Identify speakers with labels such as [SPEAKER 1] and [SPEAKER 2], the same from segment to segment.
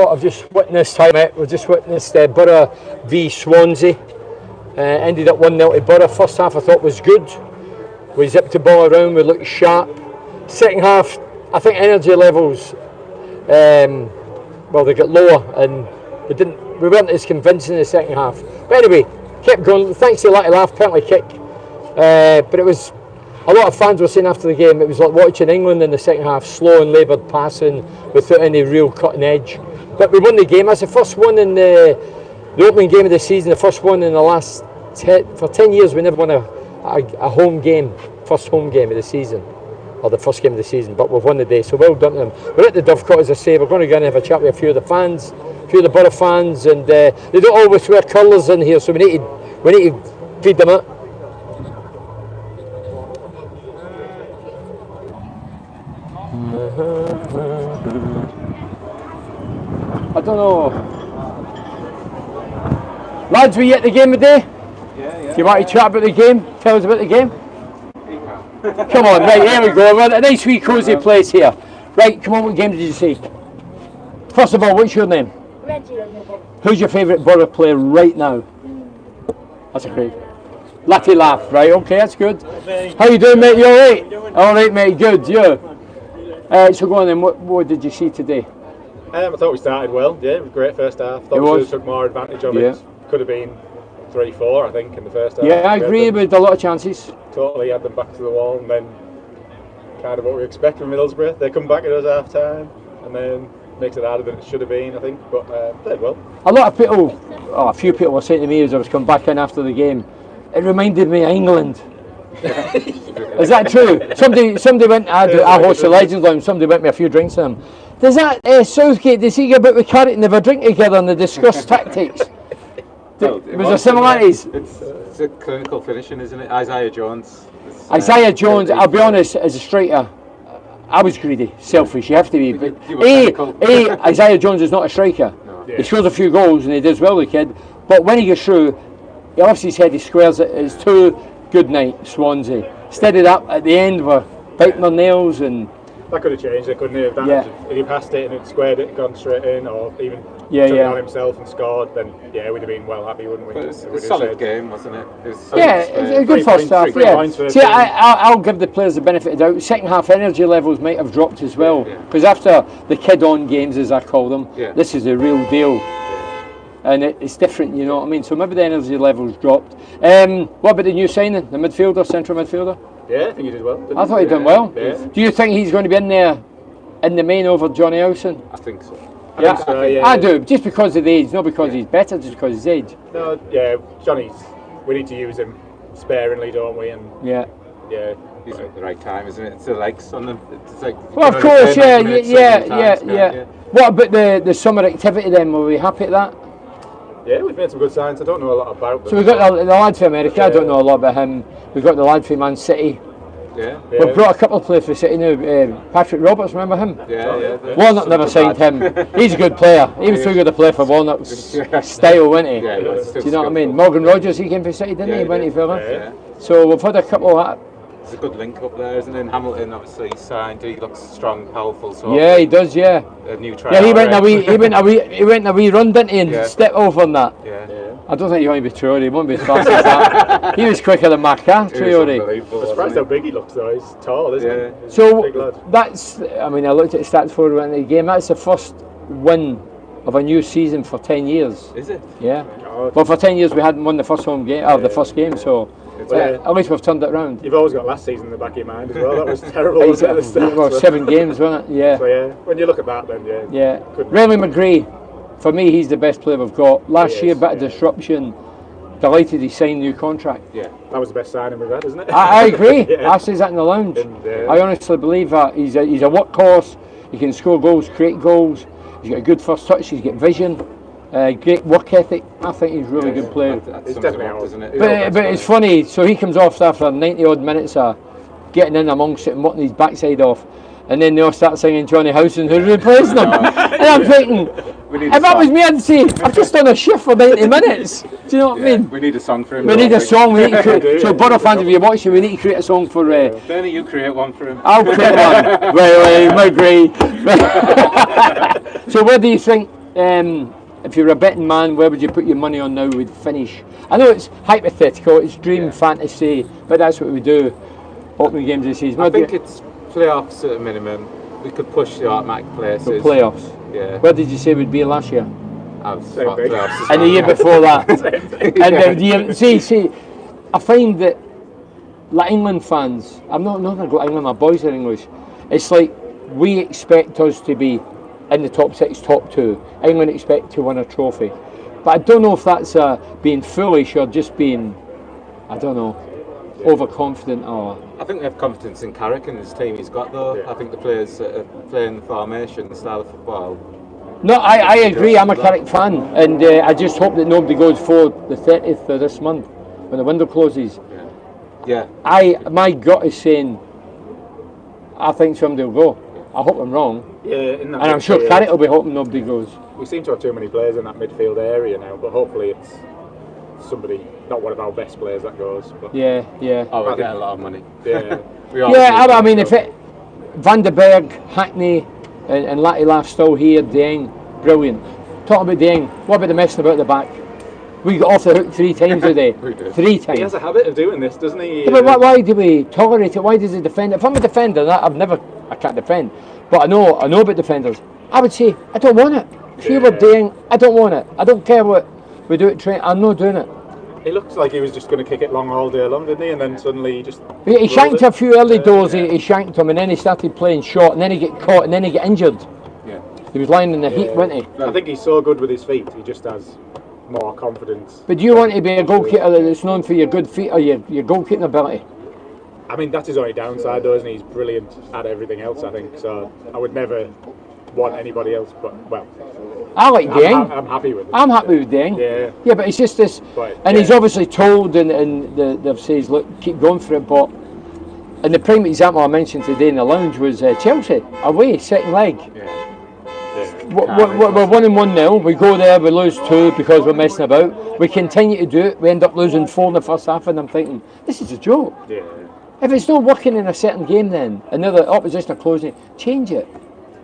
[SPEAKER 1] I've just witnessed we've just witnessed Borough v Swansea. Ended up 1-0 to Borough. First half I thought was good. We zipped the ball around, we looked sharp. Second half, I think energy levels, they got lower and we weren't as convincing in the second half. But anyway, kept going. Thanks to Lucky Laugh penalty kick. But it was, a lot of fans were saying after the game, it was like watching England in the second half, slow and laboured passing without any real cutting edge. But we won the game. That's the first one in the opening game of the season, the first one in the last for 10 years. We never won a home game, first home game of the season, or the first game of the season, but we've won the day, so well done to them. We're at the Dovecot, as I say. We're going to go and have a chat with a few of the fans, a few of the Borough fans, and they don't always wear colours in here, so we need to feed them out. I don't know. Lads, were you at the game today?
[SPEAKER 2] Yeah.
[SPEAKER 1] Do you want to chat about the game? Tell us about the game? Come on, right, here we go. We're at a nice wee cosy place here. Right, come on, what game did you see? First of all, what's your name?
[SPEAKER 3] Reggie.
[SPEAKER 1] Who's your favourite Borough player right now? That's a great. Lucky Laugh, right, okay, that's good. How you doing, mate? You alright? Alright, mate, good, yeah. So go on then, what did you see today?
[SPEAKER 2] I thought we started well, yeah, it was great first half. Thought we should have took more advantage of it. Could have been 3-4, I think, in the first half.
[SPEAKER 1] Yeah, I agree with a lot of chances.
[SPEAKER 2] Totally had them back to the wall, and then kind of what we expect from Middlesbrough. They come back at us half time, and then makes it harder than it should have been, I think, but played well.
[SPEAKER 1] A lot of people, a few people were saying to me as I was coming back in after the game, it reminded me of England. Is that true? Somebody went, I host the Legends Lounge, somebody went me a few drinks to them. Does that Southgate, does he go about with Carrot and have a drink together and they discuss tactics? Was there similarities?
[SPEAKER 4] It's a clinical finishing, isn't it? Isaiah Jones.
[SPEAKER 1] Isaiah Jones, I'll be honest, as a striker, I was greedy, selfish, you have to be. But Isaiah Jones is not a striker.
[SPEAKER 4] No.
[SPEAKER 1] He scores a few goals and he does well, the kid. But when he goes through, he lifts his head, he squares it. It's too good night, Swansea. Steadied up at the end, we're biting their nails and.
[SPEAKER 2] That could have changed it, couldn't it? If he passed it and it squared it, gone straight in, or even took it on himself and scored, then we'd have been well happy, wouldn't we?
[SPEAKER 4] But it's a solid game, wasn't it?
[SPEAKER 1] It's a good first half. See, I'll give the players the benefit of the doubt. Second half energy levels might have dropped as well, because after the kid-on games, as I call them, this is the real deal. And it's different, you know what I mean? So maybe the energy levels dropped. What about the new signing, the midfielder, central midfielder?
[SPEAKER 2] Yeah, I think he did well.
[SPEAKER 1] I thought he did well.
[SPEAKER 2] Yeah.
[SPEAKER 1] Do you think he's going to be in there in the main over Johnny Howson?
[SPEAKER 4] I think so.
[SPEAKER 1] I do, just because of the age, not because he's better, just because of his age.
[SPEAKER 2] No, Johnny's, we need to use him sparingly, don't we? And
[SPEAKER 1] yeah.
[SPEAKER 4] He's at the right time, isn't it? It's the legs on them. It's like,
[SPEAKER 1] well, of course, yeah. What about the summer activity then? Were we happy at that?
[SPEAKER 2] Yeah, we've made some good signs. I don't know a lot about them.
[SPEAKER 1] So we've got the lad from America, I don't know a lot about him. We've got the lad from Man City.
[SPEAKER 4] Yeah.
[SPEAKER 1] We've brought a couple of players for City now. Patrick Roberts, remember him?
[SPEAKER 4] Yeah.
[SPEAKER 1] Walnut never signed him. He's a good player. He was too good to play for Walnut's style, wasn't he?
[SPEAKER 4] Yeah,
[SPEAKER 1] do you know what I mean? Morgan Rogers, he came for City, didn't he? Went he, fella?
[SPEAKER 4] Yeah.
[SPEAKER 1] So we've had a couple of.
[SPEAKER 4] It's a good link up there, isn't it? And Hamilton obviously signed. He looks strong, powerful. So
[SPEAKER 1] yeah, he does. Yeah.
[SPEAKER 4] A new try.
[SPEAKER 1] Yeah, he went a wee run, didn't he? And stepped over on that.
[SPEAKER 4] Yeah.
[SPEAKER 1] I don't think he won't be Traore. He won't be as fast as that. He was quicker than Marca, Traore.
[SPEAKER 2] I'm surprised how big he looks though. He's tall, isn't he? He's
[SPEAKER 1] so
[SPEAKER 2] big lad.
[SPEAKER 1] that's. I mean, I looked at the stats before we went into the game. That's the first win of a new season for 10 years.
[SPEAKER 4] Is it?
[SPEAKER 1] Yeah. Well, for 10 years we hadn't won the first home game, the first game. So. At least we've turned it round.
[SPEAKER 2] You've always got last season in the back of your mind as well. That was terrible. Wasn't it, at the start,
[SPEAKER 1] well, 7 games, wasn't it? Yeah.
[SPEAKER 2] So when you look at that, then
[SPEAKER 1] Riley McGree, for me, he's the best player we've got. Last year, bit of disruption. Delighted he signed a new contract.
[SPEAKER 2] Yeah, that was the best signing we've had, isn't it?
[SPEAKER 1] I agree. I say that in the lounge. I honestly believe that he's a workhorse. He can score goals, create goals. He's got a good first touch. He's got vision. Great work ethic. I think he's a really good player.
[SPEAKER 4] That's definitely out, isn't it?
[SPEAKER 1] But it's funny. So he comes off after 90 odd minutes of getting in amongst it and working his backside off, and then they all start singing Johnny Howson, who's replacing him. And I'm thinking, if that was me, I'd say I've just done a shift for 90 minutes. Do you know what I mean?
[SPEAKER 4] We need a song for him.
[SPEAKER 1] We need a song. We need to create. So Borough fans, if you're watching, we need to create a song for.
[SPEAKER 4] Bernie, you create one for him.
[SPEAKER 1] I'll create one. Right, I agree. So where do you think if you're a betting man, where would you put your money on now would finish? I know it's hypothetical, it's dream fantasy, but that's what we do. Opening games this season.
[SPEAKER 4] I think it's playoffs at a minimum. We could push the automatic places.
[SPEAKER 1] So playoffs.
[SPEAKER 4] Yeah.
[SPEAKER 1] Where did you say we'd be last year?
[SPEAKER 4] I was playoffs as
[SPEAKER 1] And the
[SPEAKER 4] well.
[SPEAKER 1] year before that. And the year, see, I find that like England fans, I'm not going to go to England, my boys are English. It's like we expect us to be in the top 6, top 2. England expect to win a trophy. But I don't know if that's being foolish or just being, I don't know, overconfident or...
[SPEAKER 4] I think they have confidence in Carrick and his team he's got though. I think the players that are playing the formation, the style of football.
[SPEAKER 1] No, I agree, I'm a Carrick fan, and I just hope that nobody goes for the 30th of this month when the window closes.
[SPEAKER 4] Yeah.
[SPEAKER 1] My gut is saying I think somebody will go. I hope I'm wrong.
[SPEAKER 2] Yeah, in that
[SPEAKER 1] and I'm sure Carrick will be hoping nobody goes.
[SPEAKER 2] We seem to have too many players in that midfield area now, but hopefully it's somebody, not one of our best players that goes. But
[SPEAKER 1] Yeah.
[SPEAKER 4] Oh, we get a lot of money.
[SPEAKER 2] yeah,
[SPEAKER 1] I mean, if it, Van den Berg, Hackney, and Latilaf still here, Dieng, brilliant. Talk about Dieng, what about the messing about the back? We got off the hook 3 times today. 3 times.
[SPEAKER 2] he has a habit of doing this, doesn't he?
[SPEAKER 1] Yeah, but why do we tolerate it? Why does he defend it? If I'm a defender, I can't defend, but I know about defenders. I would say I don't want it. If you were Dieng, I don't want it. I don't care what we do at train. I'm not doing it.
[SPEAKER 2] He looked like he was just going to kick it long all day long, didn't he? And then suddenly he just...
[SPEAKER 1] He shanked a few early doors, he shanked him, and then he started playing short, and then he get caught, and then he get injured.
[SPEAKER 4] Yeah.
[SPEAKER 1] He was lying in the heat, wasn't he?
[SPEAKER 2] I think he's so good with his feet, he just has more confidence.
[SPEAKER 1] But do you want to be a goalkeeper that's known for your good feet or your goalkeeping ability?
[SPEAKER 2] I mean, that's his only downside though, isn't he? He's brilliant at everything else, I think. So I would never want anybody else, but, well...
[SPEAKER 1] I like Dieng.
[SPEAKER 2] I'm happy with it.
[SPEAKER 1] I'm happy with Dieng.
[SPEAKER 2] Yeah,
[SPEAKER 1] but it's just this...
[SPEAKER 2] But,
[SPEAKER 1] and he's obviously told, and they've said, look, keep going for it, but... And the prime example I mentioned today in the lounge was Chelsea, away, second leg. We're 1-1-0. We go there, we lose 2 because we're messing about. We continue to do it. We end up losing 4 in the first half, and I'm thinking, this is a joke.
[SPEAKER 2] Yeah.
[SPEAKER 1] If it's not working in a certain game, then another opposition are closing it, change it.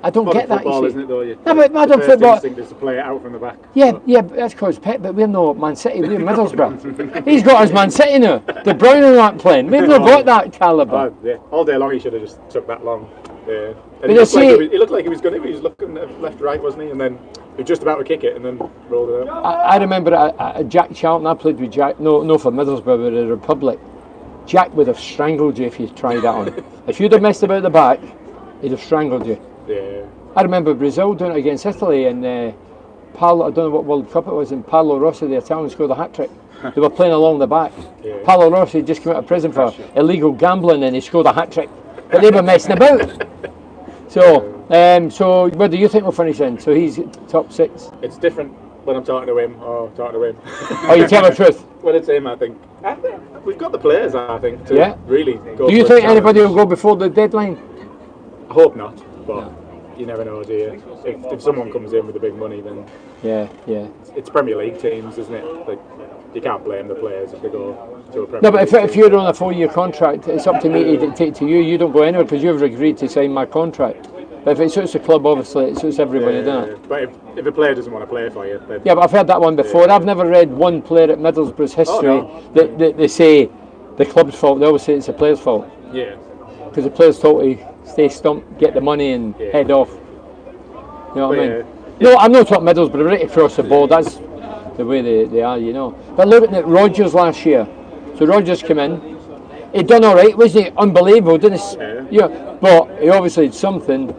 [SPEAKER 1] I don't get that.
[SPEAKER 2] Football,
[SPEAKER 1] you
[SPEAKER 2] isn't
[SPEAKER 1] see.
[SPEAKER 2] it, though?
[SPEAKER 1] No, but modern
[SPEAKER 2] the
[SPEAKER 1] football.
[SPEAKER 2] first instinct is to play it out from the back.
[SPEAKER 1] Yeah, but that's because Pep. But we're no Man City. We're Middlesbrough. He's got his Man City now. De Bruyne on that playing. We've not got that calibre.
[SPEAKER 2] Yeah. All day long, he should have just took that long. Yeah. And
[SPEAKER 1] But
[SPEAKER 2] he looked like he was going to. He was looking left, right, wasn't he? And then he was just about to kick it, and then rolled it out.
[SPEAKER 1] I remember Jack Charlton. I played with Jack. No, for Middlesbrough, but the Republic. Jack would have strangled you if you tried that on. If you'd have messed about the back, he'd have strangled you.
[SPEAKER 2] Yeah.
[SPEAKER 1] I remember Brazil doing it against Italy, and Paolo, I don't know what World Cup it was, and Paolo Rossi, the Italian, scored a hat-trick. They were playing along the back.
[SPEAKER 2] Yeah.
[SPEAKER 1] Paolo Rossi just came out of prison for illegal gambling, and he scored a hat-trick. But they were messing about. So where do you think we'll finish in? So he's top 6.
[SPEAKER 2] It's different when I'm talking to him or talking to him.
[SPEAKER 1] Oh, you tell the truth.
[SPEAKER 2] When it's him, I think we've got the players, I think, to really go.
[SPEAKER 1] Do you
[SPEAKER 2] for a
[SPEAKER 1] think
[SPEAKER 2] challenge.
[SPEAKER 1] anybody will go before the deadline?
[SPEAKER 2] I hope not, but you never know, do you? If someone comes in with the big money, then
[SPEAKER 1] Yeah.
[SPEAKER 2] it's Premier League teams, isn't it? Like, you can't blame the players if they go to a Premier
[SPEAKER 1] No, but
[SPEAKER 2] League
[SPEAKER 1] if you're on a 4-year contract, it's up to me to dictate to you. You don't go anywhere because you've agreed to sign my contract. But if it suits the club, obviously it suits everybody, doesn't it?
[SPEAKER 2] But if a player doesn't want to play for you, then
[SPEAKER 1] Yeah, but I've heard that one before. I've never read one player at Middlesbrough's history that they say the club's fault. They always say it's the player's fault
[SPEAKER 2] yeah,
[SPEAKER 1] because the player's told to stay stumped, get the money and head off. You know what I mean? No, I'm not talking Middlesbrough, right across the board. That's the way they are, you know. But looking at Rodgers last year, so Rodgers came in. He done all right, wasn't he? Unbelievable, didn't he? Yeah. But he obviously had something,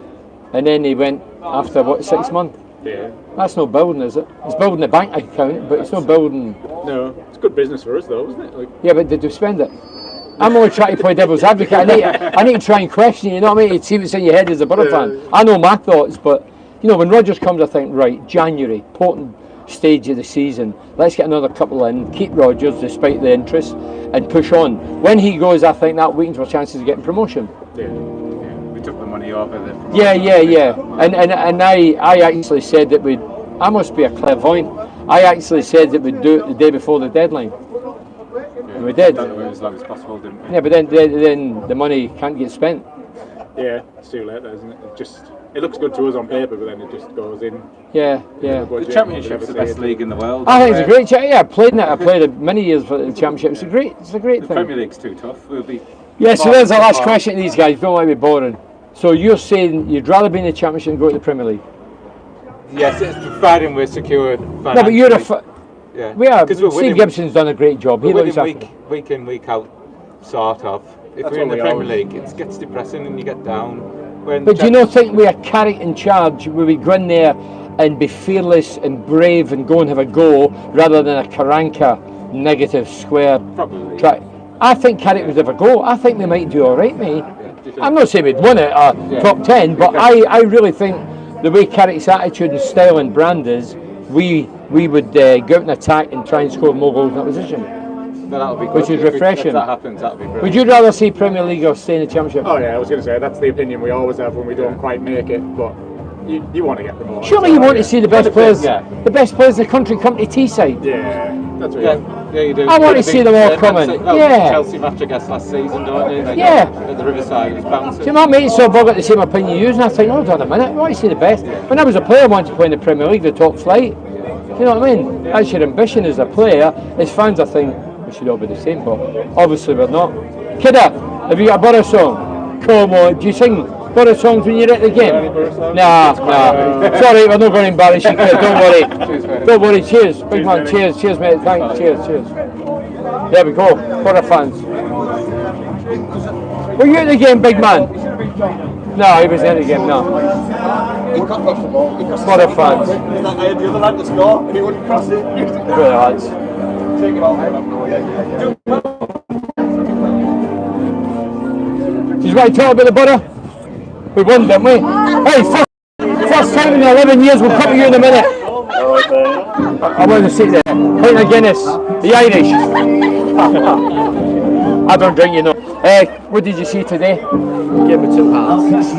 [SPEAKER 1] and then he went after 6 months.
[SPEAKER 2] Yeah.
[SPEAKER 1] That's not building, is it? It's building a bank account, but it's not building.
[SPEAKER 2] No, it's good business for us, though, isn't it? Like,
[SPEAKER 1] Yeah, but did you spend it? I'm only trying to play devil's advocate. I need to try and question you, know what I mean? To see what's in your head as a Borough fan. I know my thoughts, but you know, when Rodgers comes, I think, right, January, important stage of the season. Let's get another couple in, keep Rodgers despite the interest, and push on. When he goes, I think that weakens our chances of getting promotion.
[SPEAKER 2] yeah.
[SPEAKER 4] We took the money over the promotion.
[SPEAKER 1] Yeah. And I actually said that I must be a clairvoyant. I actually said that we'd do it the day before the deadline. And we did.
[SPEAKER 4] Done it as long as possible, didn't we?
[SPEAKER 1] Yeah, but then the money can't get spent.
[SPEAKER 2] Yeah, it's too late, though, isn't it? it looks good to us on paper, but then it just goes in.
[SPEAKER 1] Yeah.
[SPEAKER 4] The Championship's the best league in the world.
[SPEAKER 1] I think it's a great I played in it. I played it many years for the Championship. It's a great
[SPEAKER 4] The
[SPEAKER 1] thing.
[SPEAKER 4] Premier League's too tough. We'll be.
[SPEAKER 1] Yeah, so there's the last question to these guys. Don't let me boring. So you're saying you'd rather be in the Championship than go to the Premier League?
[SPEAKER 4] Yes, it's providing we're secured.
[SPEAKER 1] No, but you're
[SPEAKER 4] yeah.
[SPEAKER 1] We are.
[SPEAKER 4] Because we're
[SPEAKER 1] Steve
[SPEAKER 4] winning.
[SPEAKER 1] Gibson's done a great job.
[SPEAKER 4] We're
[SPEAKER 1] He looks
[SPEAKER 4] winning
[SPEAKER 1] after.
[SPEAKER 4] week in, week out, sort of. If
[SPEAKER 2] That's
[SPEAKER 4] we're in
[SPEAKER 2] what
[SPEAKER 4] the
[SPEAKER 2] we
[SPEAKER 4] Premier
[SPEAKER 2] always-
[SPEAKER 4] League, it gets depressing and you get down.
[SPEAKER 1] But do you not think with a Carrick in charge, we would go in there and be fearless and brave and go and have a go rather than a Karanka negative square
[SPEAKER 4] Probably.
[SPEAKER 1] track? I think Carrick would have a go. I think they might do all right, mate. I'm not saying we'd win it top 10, but I really think the way Carrick's attitude and style and brand is, we would go out and attack and try and score more goals in that position.
[SPEAKER 4] That'll be good.
[SPEAKER 1] Which is refreshing.
[SPEAKER 4] If that happens, that'll be brilliant.
[SPEAKER 1] Would you rather see Premier League or stay in the Championship?
[SPEAKER 2] Oh yeah, I was going to say that's the opinion we always have when we don't quite make it, but you want to get promoted.
[SPEAKER 1] Surely you want to see the best players,
[SPEAKER 4] yeah.
[SPEAKER 1] the best players in the country come to Teesside.
[SPEAKER 2] Yeah, that's what
[SPEAKER 4] Yeah, you do.
[SPEAKER 1] I want to see them all coming. Yeah.
[SPEAKER 4] Chelsea match, I guess, last season, don't you? Like,
[SPEAKER 1] Yeah.
[SPEAKER 4] At the Riverside, it was bouncing.
[SPEAKER 1] See, my mates have all got the same opinion you use, and I think, hold on a minute, I want to see the best. When I was a player, I wanted to play in the Premier League, the top flight. You know what I mean? That's your ambition as a player. As fans, I think we should all be the same, but obviously we're not. Kidda, have you got a Borough song? Come on, do you sing Borough songs when you're at the game? Nah. Sorry, we're not going to embarrass you, kid. Don't worry. Don't worry. Cheers, big man. Cheers, mate. Thanks. Cheers. There we go. Borough fans. Were you at the game, big man? No, he wasn't at the game. No. Borough fans.
[SPEAKER 3] I had the other lad to score and he wouldn't cross it.
[SPEAKER 1] Really, lads.
[SPEAKER 3] Take him out.
[SPEAKER 1] Did you want to talk about the Borough? We won, didn't we? Hey, first time in 11 years, we'll come to you in a minute. I want to sit there. Pint of Guinness. The Irish. I don't drink, you know. What did you see today?
[SPEAKER 3] Give me 2 halves.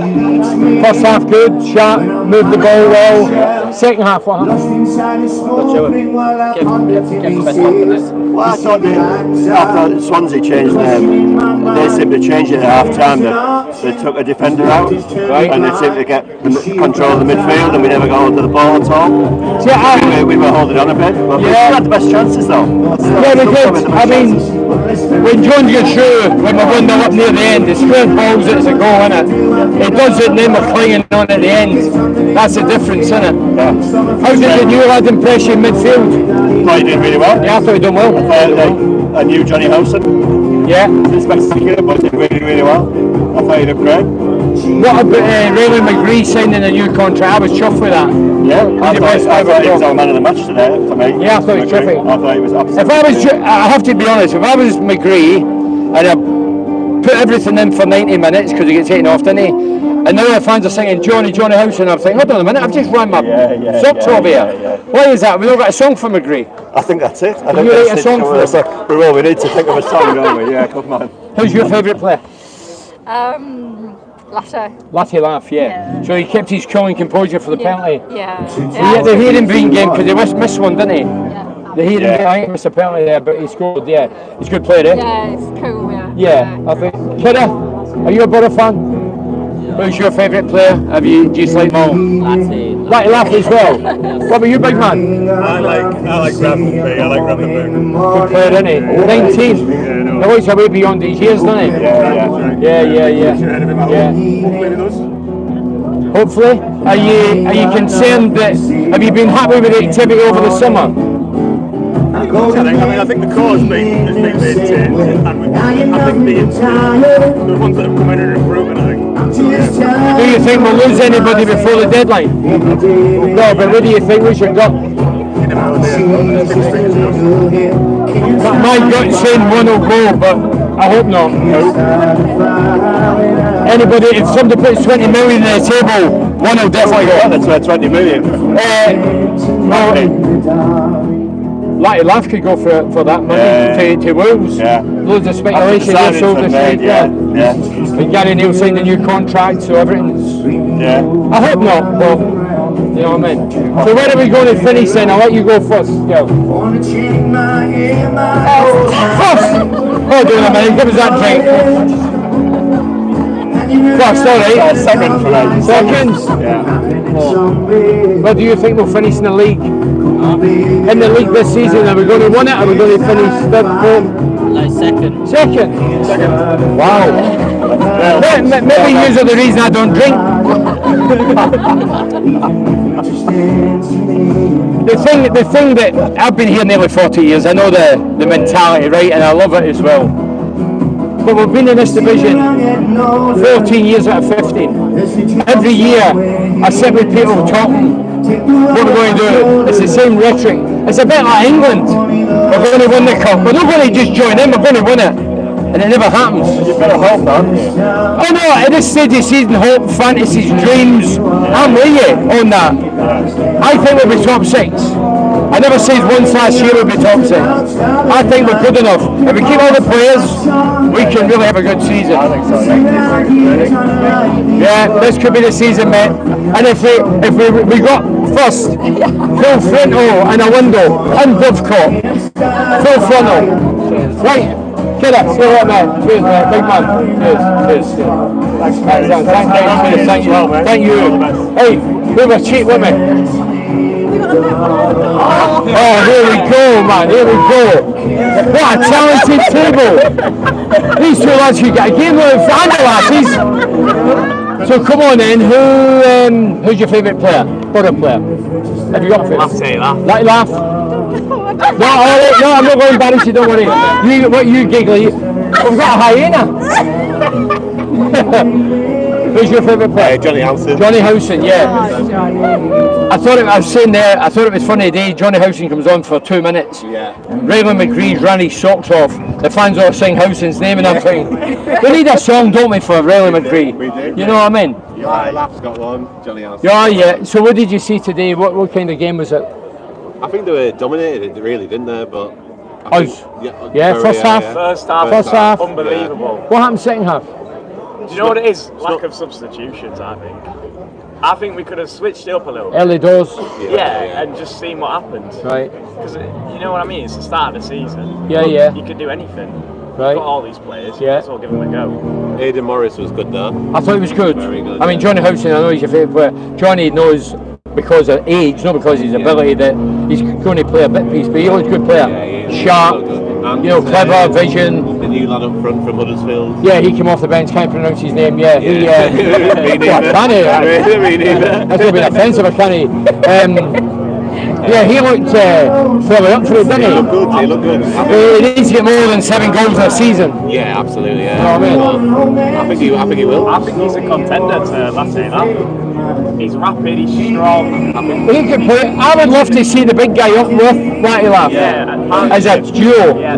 [SPEAKER 1] First half good, sharp, moved the ball well. Second half, what happened?
[SPEAKER 3] Not sure. Give the best confidence. Well, I thought after Swansea changed they seemed to change it at half time. They took a defender out and they seemed to get control of the midfield and we never got onto the ball at all.
[SPEAKER 1] See,
[SPEAKER 3] We were holding on a bit, but we had the best chances though.
[SPEAKER 1] Yeah, we did. I mean, when John gets through, when we're 1-0 up near the end, the square balls it's a goal, innit? It does it and then we're clinging on at the end. That's the difference, innit?
[SPEAKER 3] Yeah.
[SPEAKER 1] How did the new lad impress you in midfield?
[SPEAKER 3] I thought he did really well.
[SPEAKER 1] Yeah, I thought he done well.
[SPEAKER 3] I knew Johnny Howson.
[SPEAKER 1] Yeah.
[SPEAKER 3] This Mexican, but he did really well. I thought he looked great.
[SPEAKER 1] What about Raylan McGree signing a new contract? I was chuffed with that.
[SPEAKER 3] Yeah,
[SPEAKER 1] He's the best
[SPEAKER 3] I
[SPEAKER 1] ever
[SPEAKER 3] thought he was
[SPEAKER 1] pro.
[SPEAKER 3] our man of the match today for me.
[SPEAKER 1] Yeah, I thought he was terrific.
[SPEAKER 3] I thought he was absolutely.
[SPEAKER 1] If I was, I have to be honest, if I was McGree and I put everything in for 90 minutes because he gets taken off, didn't he? And now the fans are singing Johnny House, and I'm thinking, hold on a minute, I've just run my socks over here. Why is that? We've not got a song for McGree.
[SPEAKER 3] I think that's it. I
[SPEAKER 1] Can
[SPEAKER 3] think
[SPEAKER 1] you
[SPEAKER 3] that's
[SPEAKER 1] write a
[SPEAKER 3] it.
[SPEAKER 1] song for us?
[SPEAKER 3] We will. We need to think of a song, don't we? Yeah, come on.
[SPEAKER 1] Who's your favourite player?
[SPEAKER 5] Latte.
[SPEAKER 1] Latte Laugh, yeah. So he kept his cool and composure for the penalty.
[SPEAKER 5] Yeah.
[SPEAKER 1] He had the Hearing Green game because he missed one, didn't he?
[SPEAKER 5] Yeah.
[SPEAKER 1] The Hearing Green, I think he missed a penalty there, but he scored, yeah. He's a good player, eh?
[SPEAKER 5] Yeah, it's cool, yeah.
[SPEAKER 1] Yeah, I think. Kidda, are you a Borough fan? Who's your favourite player? Do you like them all? Latte Laugh as well. What about you, big man?
[SPEAKER 2] I like Ramsey. I like Ramsey.
[SPEAKER 1] Good player, isn't he? 19.
[SPEAKER 2] Yeah, no.
[SPEAKER 1] Now he's way beyond his years, doesn't he? Yeah.
[SPEAKER 2] Hopefully he does.
[SPEAKER 1] Hopefully. Are you concerned that, have you been happy with the activity over the summer?
[SPEAKER 2] I think the core has been maintained, and I think the ones that have come in are improving. I think.
[SPEAKER 1] Do you think we'll lose anybody before the deadline? No, but what do you think we should go? My gut's saying one will go, but I hope not. Anybody, if somebody puts 20 million on the table, one will definitely go.
[SPEAKER 3] That's 20 million.
[SPEAKER 1] Latte Laugh could go for that money to Wolves.
[SPEAKER 3] Yeah.
[SPEAKER 1] Loads of speculation. And Gary Neal signed a new contract, so everything's.
[SPEAKER 3] Yeah.
[SPEAKER 1] I hope not, but you know what I mean. So where are we going to finish then? I'll let you go first. Go. First. Hold on a minute. Give us that drink. First, all right.
[SPEAKER 3] Second for me.
[SPEAKER 1] Seconds.
[SPEAKER 3] Yeah.
[SPEAKER 1] Where do you think we'll finish in the league? In the league this season, are we going to win it? Are we going to finish third, fourth?
[SPEAKER 5] Like second.
[SPEAKER 1] Second. Wow. Maybe you are the reason I don't drink. The thing that I've been here nearly 40 years. I know the mentality, right, and I love it as well. But we've been in this division 14 years out of 15. Every year I sit with people talking what we're going to do. It's the same rhetoric. It's a bit like England. We're going to win the cup. We're not going to just join in, we're going to win it. And it never happens.
[SPEAKER 3] You've got a hope, man.
[SPEAKER 1] Oh no, at this stage of season, hope, fantasies, dreams, I'm with you on that. I think we'll be top 6. I never said once last year we'll be top 6. I think we're good enough. If we keep all the players, we can really have a good season.
[SPEAKER 3] I think so.
[SPEAKER 1] Yeah, this could be the season, mate. And if we got first, full frontal and a window, and Dovecot, full frontal. Right. Kidder, see you later, mate. Cheers, mate. Big man. Cheers. Thank you. Hey, we were cheap, weren't we? Oh, here we go, man. Here we go. What a talented table. These two lads could get a game of final lasses. So come on then. Who's your favourite player? Borough player? Have you got a favourite? Laugh. No, I'm not going to embarrass you, don't worry. You giggle. We've got a hyena. Who's your favourite player?
[SPEAKER 3] Johnny Howson.
[SPEAKER 1] Johnny Howson, yeah. I thought it was funny today. Johnny Howson comes on for 2 minutes.
[SPEAKER 3] Yeah.
[SPEAKER 1] Raylan McGree's ran his socks off. The fans all sing Howson's name and I'm thinking, we need a song, don't we, for Raylan McGree?
[SPEAKER 3] We do.
[SPEAKER 1] You know what I mean?
[SPEAKER 3] Yeah, Laugh's got one. Johnny Howson.
[SPEAKER 1] Yeah. So what did you see today? What kind of game was it?
[SPEAKER 6] I think they were dominated, they really didn't they? But
[SPEAKER 1] first half.
[SPEAKER 5] First half. Unbelievable.
[SPEAKER 1] What happened second half?
[SPEAKER 5] Do you know what it is? Lack of substitutions, I think. I think we could have switched it up a little.
[SPEAKER 1] Early doors.
[SPEAKER 5] Yeah, and just seen what happened.
[SPEAKER 1] Right.
[SPEAKER 5] Because you know what I mean? It's the start of the season.
[SPEAKER 1] Yeah,
[SPEAKER 5] Look,
[SPEAKER 1] yeah.
[SPEAKER 5] You could do anything.
[SPEAKER 1] Right.
[SPEAKER 5] You've got all these players.
[SPEAKER 1] Yeah.
[SPEAKER 5] So give them a go.
[SPEAKER 6] Aidan Morris was good though.
[SPEAKER 1] I thought he was good.
[SPEAKER 6] Very good.
[SPEAKER 1] I mean, Johnny Howson, I know he's your favourite player. Johnny knows because of age, not because of his ability, that he's going to play a bit piece, but he's always a good player. Sharp, clever, vision.
[SPEAKER 6] The new lad up front from Huddersfield.
[SPEAKER 1] Yeah, he came off the bench, can't pronounce his name, yeah.
[SPEAKER 6] Me
[SPEAKER 1] Can he?
[SPEAKER 6] Me neither.
[SPEAKER 1] That's going to be offensive, can he? Yeah, he looked fairly up for it, didn't he?
[SPEAKER 6] He looked good.
[SPEAKER 1] He needs to get more than 7 goals a season.
[SPEAKER 6] Yeah, absolutely. Yeah.
[SPEAKER 1] You know what I mean?
[SPEAKER 6] I think he will.
[SPEAKER 5] I think he's a contender to Latte Lap. He's rapid, he's strong.
[SPEAKER 1] He could play. I would love to see the big guy up with Matty Laugh as a duo.
[SPEAKER 5] Yeah.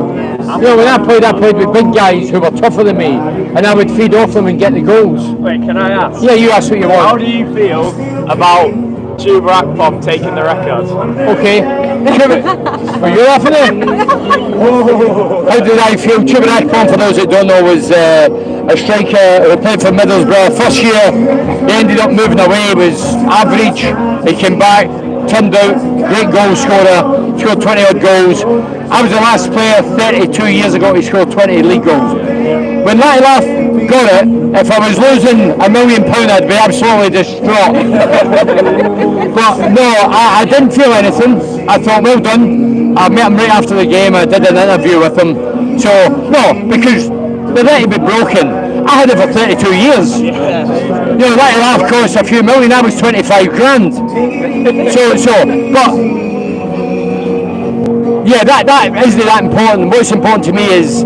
[SPEAKER 1] You know, when I played with big guys who were tougher than me, and I would feed off them and get the goals.
[SPEAKER 5] Wait, can I ask?
[SPEAKER 1] Yeah, you ask what you want.
[SPEAKER 5] How do you feel about Tuber Akpom taking the record?
[SPEAKER 1] Okay. Are you laughing at? How did I feel? Tuber Akpom, for those that don't know, was a striker who played for Middlesbrough. First year, he ended up moving away, was average. He came back, turned out, great goal scorer, scored 20 odd goals. I was the last player 32 years ago to score 20 league goals. When Matty Laugh got it, if I was losing £1 million, I'd be absolutely distraught. But no, I didn't feel anything. I thought, well done. I met him right after the game. I did an interview with him. So, no, because they're ready to be broken. I had it for 32 years. You know, Matty Laugh cost a few million. I was 25 grand. But yeah, that isn't that important. What's important to me is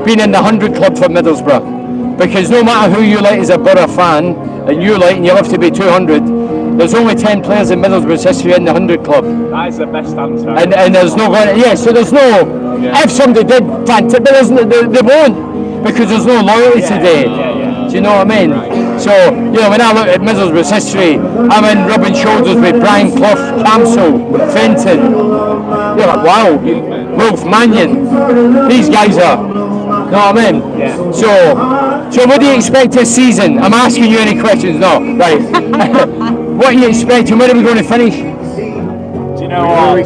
[SPEAKER 1] being in the 100 club for Middlesbrough. Because no matter who you like as a Borough fan, and you have to be 200, there's only 10 players in Middlesbrough's history in the 100 club.
[SPEAKER 5] That is the best answer.
[SPEAKER 1] And there's no going, so there's no, if somebody did fancy, but they won't, because there's no loyalty today. Do you know what I mean? So, when I look at Middlesbrough's history, I'm in rubbing shoulders with Brian Clough, Camsell, Fenton. You're like, wow, Wolf, Mannion, these guys are, you know what I mean?
[SPEAKER 5] Yeah.
[SPEAKER 1] So what do you expect this season? I'm asking you any questions? No, right. What are you expecting? When are we going to finish?
[SPEAKER 5] Do you know what?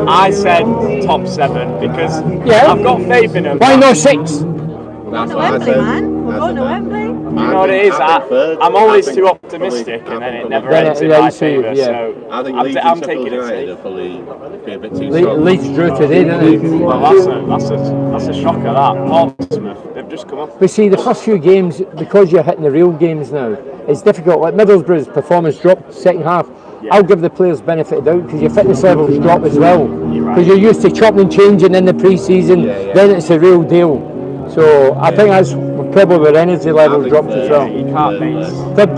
[SPEAKER 5] I said top 7 because I've got faith in them.
[SPEAKER 1] Why not 6?
[SPEAKER 7] We're going to Wembley, man. We're going to Wembley.
[SPEAKER 5] You know what it is? I'm always too optimistic, and then it never ends in my favour. So
[SPEAKER 6] I think Leeds
[SPEAKER 5] I'm
[SPEAKER 6] and
[SPEAKER 5] taking
[SPEAKER 6] Sheffield
[SPEAKER 5] it.
[SPEAKER 6] United are probably be a bit too strong.
[SPEAKER 1] Leeds drew today, didn't they?
[SPEAKER 5] Well, that's a shocker. That Portsmouth, they've just come up.
[SPEAKER 1] But see, the first few games, because you're hitting the real games now, it's difficult. Like Middlesbrough's performance dropped second half.
[SPEAKER 5] Yeah.
[SPEAKER 1] I'll give the players benefit of the doubt because your fitness levels drop as well.
[SPEAKER 5] You're right.
[SPEAKER 1] Because you're used to chopping and changing in the pre-season, then it's a real deal. So I think that's probably where energy levels dropped as well.
[SPEAKER 5] You can't beat.
[SPEAKER 1] Third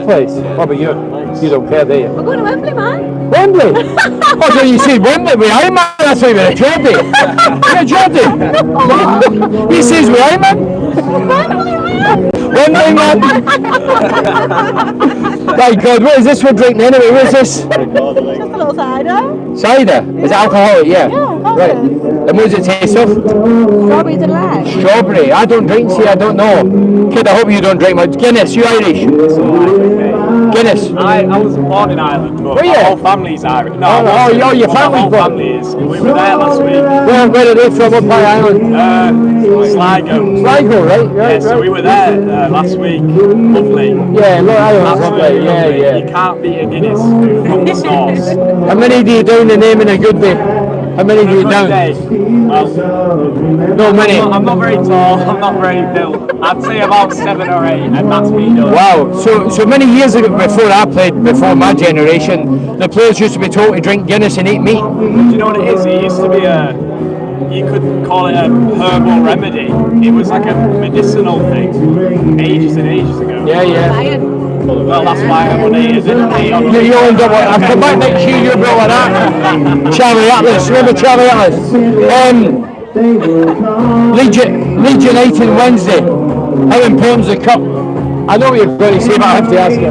[SPEAKER 1] place. What about you? You don't care, do you?
[SPEAKER 7] We're going to Wembley, man.
[SPEAKER 1] Wembley? Oh, so you said Wembley with Iron Man? That's why you're a Geordie. You're a Geordie. He says with Iron Man? Wembley, man. My God, what is this we're drinking anyway? What is this?
[SPEAKER 7] Just a little cider.
[SPEAKER 1] Cider? Is it alcoholic? Yeah.
[SPEAKER 7] Yeah,
[SPEAKER 1] Right. And what does it taste of?
[SPEAKER 7] Strawberry delight.
[SPEAKER 1] Strawberry. I don't drink, see, I don't know. Kid, I hope you don't drink much. Guinness, you Irish? Guinness.
[SPEAKER 5] I was born in Ireland, but
[SPEAKER 1] Were you?
[SPEAKER 5] my whole family's Irish. No,
[SPEAKER 1] Oh, your
[SPEAKER 5] my
[SPEAKER 1] family's
[SPEAKER 5] whole
[SPEAKER 1] born.
[SPEAKER 5] family is. We were there last week.
[SPEAKER 1] Where are they from? What part of Ireland?
[SPEAKER 5] Sligo.
[SPEAKER 1] Sligo, right?
[SPEAKER 5] Yeah, so we were there last week. Lovely.
[SPEAKER 1] Yeah, look, Ireland's lovely. Yeah,
[SPEAKER 5] lovely.
[SPEAKER 1] yeah.
[SPEAKER 5] You can't beat a Guinness from the source.
[SPEAKER 1] How many do you down the name in a good day? How many do you
[SPEAKER 5] Good
[SPEAKER 1] down?
[SPEAKER 5] day. Well,
[SPEAKER 1] No many.
[SPEAKER 5] I'm not very tall. I'm not very built. I'd say about 7 or 8, and that's me done.
[SPEAKER 1] Wow, so many years ago, before I played, before my generation, the players used to be told to drink Guinness and eat meat.
[SPEAKER 5] Do you know what it is? It used to be you could call it a herbal remedy. It was like a medicinal thing, ages and ages ago.
[SPEAKER 1] Yeah, yeah.
[SPEAKER 5] Well, that's why I'm on it, isn't it?
[SPEAKER 1] You owned up. I'll come back next year, you're brought like that. Charlie Atlas, remember Charlie Atlas? Leeds United Wednesday. How important is the cup? I know what you're going to say, but I have to ask you.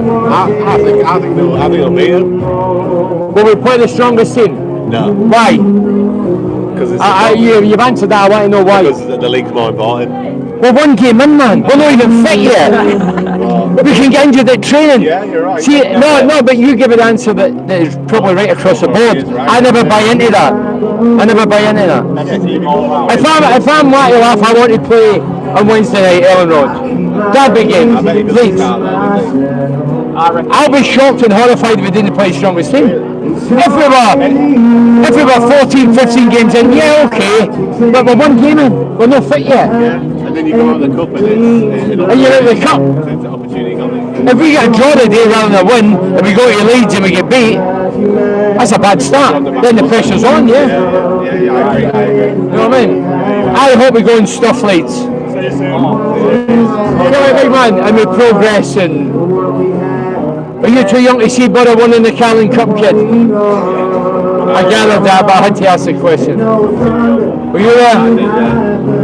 [SPEAKER 6] I think they'll beat them.
[SPEAKER 1] Will we play the strongest team?
[SPEAKER 6] No,
[SPEAKER 1] Why?
[SPEAKER 6] because
[SPEAKER 1] You've answered that, I want to know why.
[SPEAKER 6] because the league's more important.
[SPEAKER 1] Well, one game in, man. We're not even fit yet. We can get injured at training.
[SPEAKER 6] Yeah, you're right.
[SPEAKER 1] See, no, but you give an answer that is probably right across the board. I never buy into that. If I'm Whitey Laugh, I want to play on Wednesday night, Ellen Road. Derby game, Leeds. I'll be shocked and horrified if we didn't play strongest team. If we were 14, 15 games in, yeah, okay. But we're one game in. We're not fit yet.
[SPEAKER 6] And then you go out of the cup and
[SPEAKER 1] you're out of the cup.
[SPEAKER 6] It's an opportunity coming.
[SPEAKER 1] If we get a draw today rather than a win, if we go to Leeds and we get beat, that's a bad start. Then the pressure's on, yeah.
[SPEAKER 6] Yeah, I agree.
[SPEAKER 1] You know what I mean? I hope we go and stuff Leeds. Big man, and we progress. And are you too young to see Borough winning the Carling Cup, kid? I gathered that, but I had to ask the question. Were you there?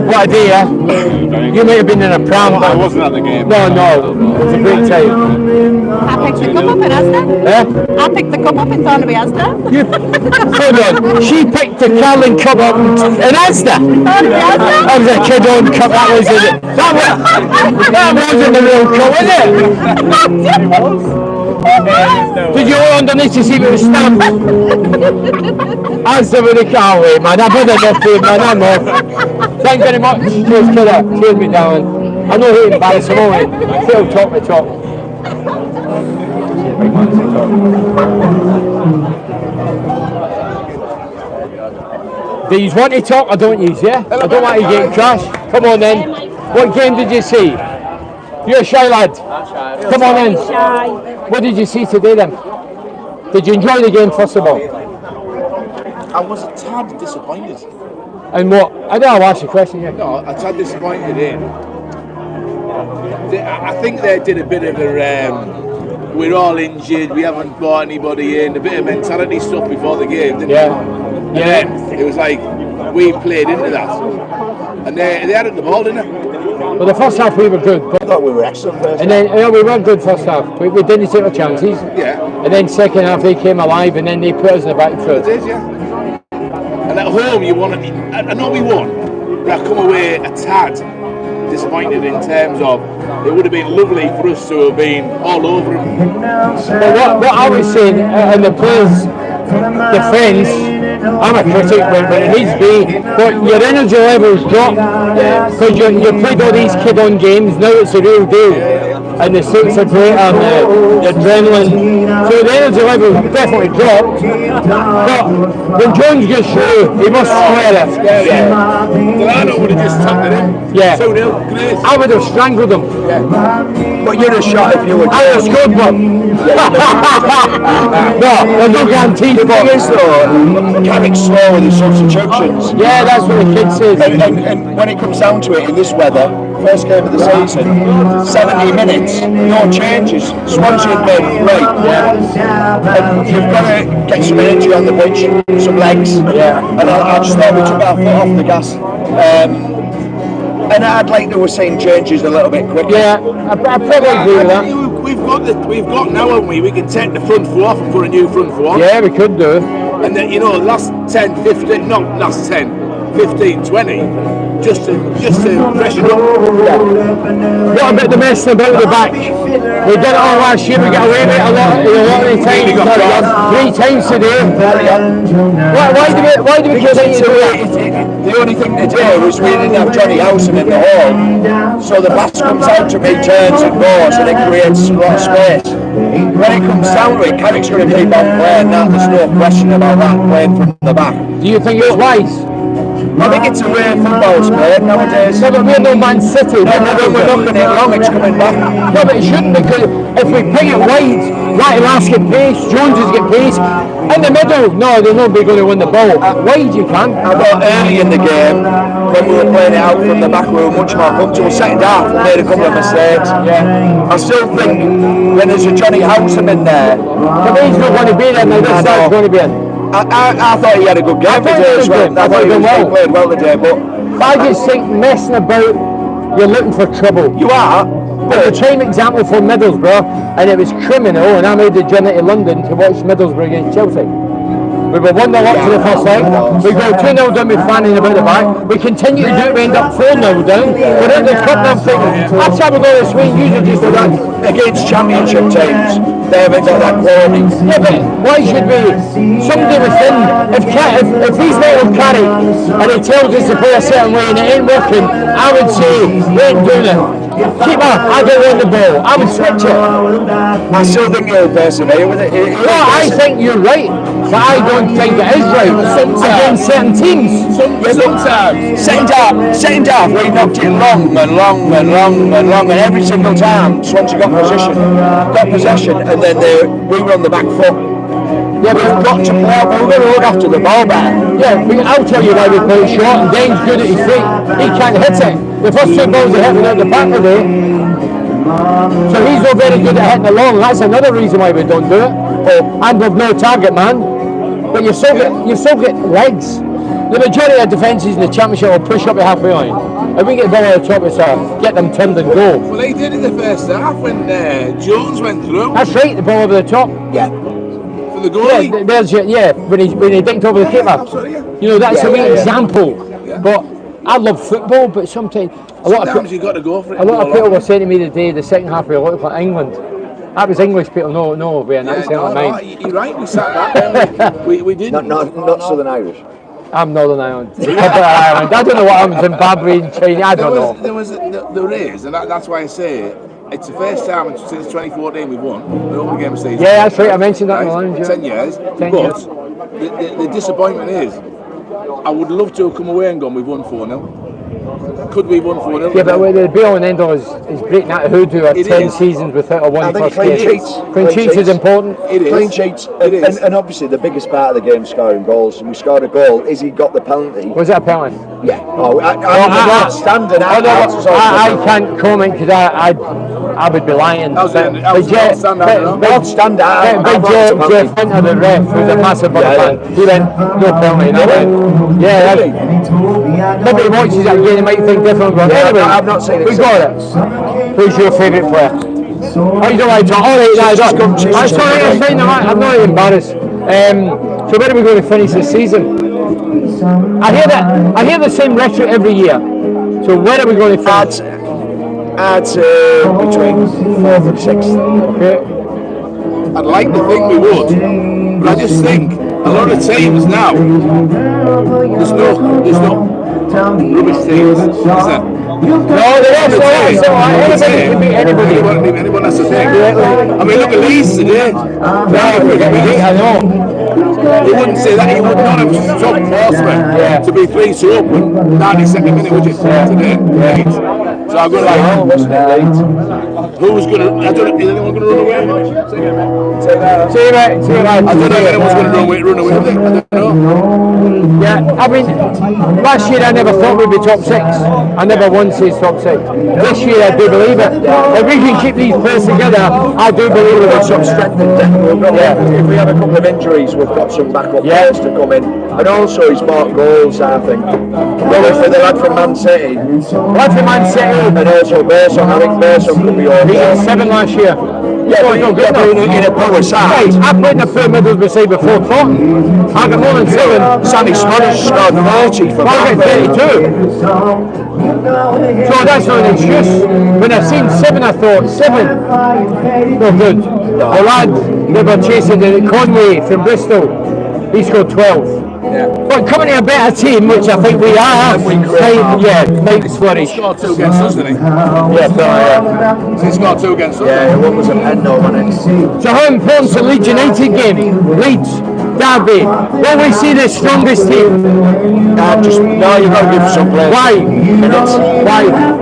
[SPEAKER 1] What a day, yeah? You might have been in a pram, but
[SPEAKER 6] I wasn't at the game.
[SPEAKER 1] No, it was a great time.
[SPEAKER 7] I picked the cup up in Asda.
[SPEAKER 1] Eh?
[SPEAKER 7] I picked the cup up in Thornaby Asda.
[SPEAKER 1] Hold on, she picked the Carling Cup up in Asda. That was a kid-owned cup, that wasn't the real cup, was it? Did you all underneath to see if it was stamped? Answer with the car away, man. I've had enough food, man. I'm off. Thank you very much. Cheers, kidder. Cheers, me darling. I know who embarrassed him, won't he? Phil, talk me talk. Do you want to talk or don't you, yeah? I don't want to get crashed. Come on then. What game did you see? You're a shy lad. Come on in. What did you see today then? Did you enjoy the game first of all?
[SPEAKER 8] I was a tad disappointed.
[SPEAKER 1] And what? I know I'll ask you a question, yeah.
[SPEAKER 8] No, a tad disappointed in. I think they did a bit of a, we're all injured, we haven't brought anybody in, a bit of mentality stuff before the game, didn't
[SPEAKER 1] Yeah.
[SPEAKER 8] And then it was like, we played into that. And they had the ball, didn't they?
[SPEAKER 1] Well, the first half we were good, but
[SPEAKER 8] I thought we were excellent first.
[SPEAKER 1] and then we were good first half. We didn't take our chances.
[SPEAKER 8] Yeah.
[SPEAKER 1] And then second half they came alive, and then they put us in the back
[SPEAKER 8] It
[SPEAKER 1] foot.
[SPEAKER 8] is, yeah. And at home, you want to. I know we won, but I come away a tad disappointed in terms of it would have been lovely for us to have been all over them.
[SPEAKER 1] But what I was saying, and the players' defence, I'm a critic when it needs to be, but your energy levels drop because you played all these kid-on games. Now it's a real deal. and the stakes are greater and the adrenaline. So the energy level definitely dropped. But when Jones gets through, he must square it.
[SPEAKER 8] Delano would have just tapped it in.
[SPEAKER 1] Yeah.
[SPEAKER 8] 2-0, great.
[SPEAKER 1] I would have strangled him.
[SPEAKER 3] But you'd have shot if you were.
[SPEAKER 1] I would have scored one. No, there's no guarantee.
[SPEAKER 3] The thing is though, Carrick's slow with his substitutions.
[SPEAKER 1] Yeah, that's what the kid says.
[SPEAKER 3] And when it comes down to it in this weather, first game of the season, 70 minutes, no changes. Swansea had made it great. And you've got to get some energy on the pitch, some legs. And I just thought we took our foot off the gas. And I'd like to have seen changes a little bit quicker.
[SPEAKER 1] Yeah, I probably agree with that.
[SPEAKER 8] We've got now, haven't we? We can take the front foot off and put a new front foot on.
[SPEAKER 1] Yeah, we could do.
[SPEAKER 8] And then, last 10, 15, not last 10, 15, 20, just to freshen up.
[SPEAKER 1] What about the messing about the back? We did it all last year, we got away with it a lot of the time. 3 times today. Why do we continue to do that?
[SPEAKER 3] The only thing to do was we didn't have Johnny Howson in the hall, so the pass comes out to me, turns and goes, and it creates a lot of space. When it comes down to it, Carrick's going to keep on playing that, there's no question about that, playing from the back.
[SPEAKER 1] Do you think it's wise?
[SPEAKER 3] I think it's the way football's played nowadays.
[SPEAKER 1] No, but we're no Man City.
[SPEAKER 3] No, when we're knocking it long, it's coming back.
[SPEAKER 1] No, but it shouldn't, because if we ping it wide, right-lass get pace, Joneses get pace. In the middle, no, they're not going to win the ball. Wide you can.
[SPEAKER 3] I thought early in the game, when we were playing it out from the back, we were much more comfortable. Second half, we made a couple of mistakes. I still think when there's a Johnny Howson in there,
[SPEAKER 1] he's not going to be there, now this side's going to be in.
[SPEAKER 3] I thought he had a good game today as well. I thought he played well today, but
[SPEAKER 1] I just think messing about, you're looking for trouble.
[SPEAKER 3] You are.
[SPEAKER 1] But the prime example for Middlesbrough, and it was criminal, and I made the journey to London to watch Middlesbrough against Chelsea. We were 1-0 up to the first leg, we go 2-0 down with fanning about the back, we continue to do it, we end up 4-0 down, we're in the cup now thinking, I've travelled all this week, usually just do that.
[SPEAKER 3] Against championship teams, they haven't got that quality.
[SPEAKER 1] Yeah, but why should we? Somebody within, if he's made of Carrick and he tells us to play a certain way and it ain't working, I would say, we ain't doing it. Keep on, I don't want the ball. I would switch it.
[SPEAKER 3] I still think he'll persevere with it.
[SPEAKER 1] No, I think you're right, but I don't think it is right. Against certain teams.
[SPEAKER 3] Sometimes. Second half, we knocked it long and every single time Swansea got possession, and then we were on the back foot. Yeah, but we've got to play out. We're going to look after the ball back.
[SPEAKER 1] Yeah, I'll tell you why we play it short, and Dane's good at his feet. He can't hit it. The first 2 balls are hitting out the back today. So he's not very good at hitting the long. That's another reason why we don't do it. And we've no target man. But you still get legs. The majority of defences in the championship will push up the halfway line. If we get the ball at the top, it's get them turned and go.
[SPEAKER 8] Well, they did in the first half when Jones went through.
[SPEAKER 1] That's right, the ball over the top.
[SPEAKER 3] Yeah.
[SPEAKER 8] For the goalie.
[SPEAKER 1] Yeah, there's when he dinked over the keeper. You know, that's a wee example. But I love football, but sometimes
[SPEAKER 8] Sometimes you've got to go for it.
[SPEAKER 1] a lot of people were saying to me today, the second half we looked like England. That was English people. No, we're not saying like mine.
[SPEAKER 8] You're right. We sat back. We didn't.
[SPEAKER 3] Not Southern Irish.
[SPEAKER 1] I'm Northern Ireland. I don't know what happens in Zimbabwe and China. I don't know.
[SPEAKER 8] There is, and that's why I say it's the first time since 2014 we've won the open game season.
[SPEAKER 1] Yeah, that's right. I mentioned that in the lounge. Yeah.
[SPEAKER 8] 10 years.
[SPEAKER 1] 10
[SPEAKER 8] but
[SPEAKER 1] years.
[SPEAKER 8] The disappointment is, I would love to have come away and gone, we've won 4-0. Could we have won 4-0?
[SPEAKER 1] Yeah, but the be all and end all is breaking that hoodoo of 10 seasons without a one first game. Clean sheets is important.
[SPEAKER 8] It is.
[SPEAKER 3] Clean sheets.
[SPEAKER 8] It is.
[SPEAKER 3] And obviously the biggest part of the game scoring goals. We scored a goal. Izzy got the penalty.
[SPEAKER 1] Was that a penalty?
[SPEAKER 3] Yeah. I'm standing.
[SPEAKER 1] I can't comment because I would be lying.
[SPEAKER 8] That was Jeff
[SPEAKER 1] Finter, the ref, who's a massive fan, he went, no penalty. Yeah, nobody watches that game, they might think different. But anyway,
[SPEAKER 3] I've not seen it.
[SPEAKER 1] We got it. Who's your favourite player? Oh, you don't like to talk? Alright, I'm sorry, I'm fine, I'm not embarrassed. So when are we going to finish this season? I hear the same rhetoric every year. So when are we going to finish?
[SPEAKER 3] I'd say between 4th and 6th.
[SPEAKER 1] Okay.
[SPEAKER 8] I'd like to think we would, but I just think a lot of teams now, there's no rubbish teams, is there?
[SPEAKER 1] Anybody can beat anybody.
[SPEAKER 8] Anyone, that's the thing. I mean, look at Leeds today.
[SPEAKER 1] I know.
[SPEAKER 8] He wouldn't say that. He would not have stopped Portsmouth to be 3-2 up in 92nd minute, would you? Today. Leeds. So I'm going to who's going to? I don't know. Is anyone going to run away?
[SPEAKER 1] See you, mate.
[SPEAKER 8] I don't know if anyone's going to run away with it. I don't know.
[SPEAKER 1] Yeah, I mean, last year I never thought we'd be top 6. I never once said top 6. This year I do believe it. If we can keep these players together, I do believe we've got some strength in depth.
[SPEAKER 3] If we have a couple of injuries, we've got some backup players to come in. And also he's marked goals, I think. Well, for the lad from Man City. And also Berson. I think Berson could be all.
[SPEAKER 1] He got 7 last year.
[SPEAKER 3] Yeah, but you're in a power side.
[SPEAKER 1] I played in the third Middlesbrough side before Tottenham. I got more than 7.
[SPEAKER 3] Sammy Smudge scored 40 for
[SPEAKER 1] I got 32. So that's not an excuse. When I seen 7, I thought 7. No good. The lad they were chasing Conway from Bristol, he scored 12. But coming to a better team, which I think we are, Mike's flourish.
[SPEAKER 8] He scored 2 against us, didn't he? He scored 2 against us.
[SPEAKER 3] Yeah, what was a pen though, wasn't it?
[SPEAKER 1] So how important the Leeds United game? Leeds, Derby. Will we see the strongest team?
[SPEAKER 3] You've got to give some players.
[SPEAKER 1] Why?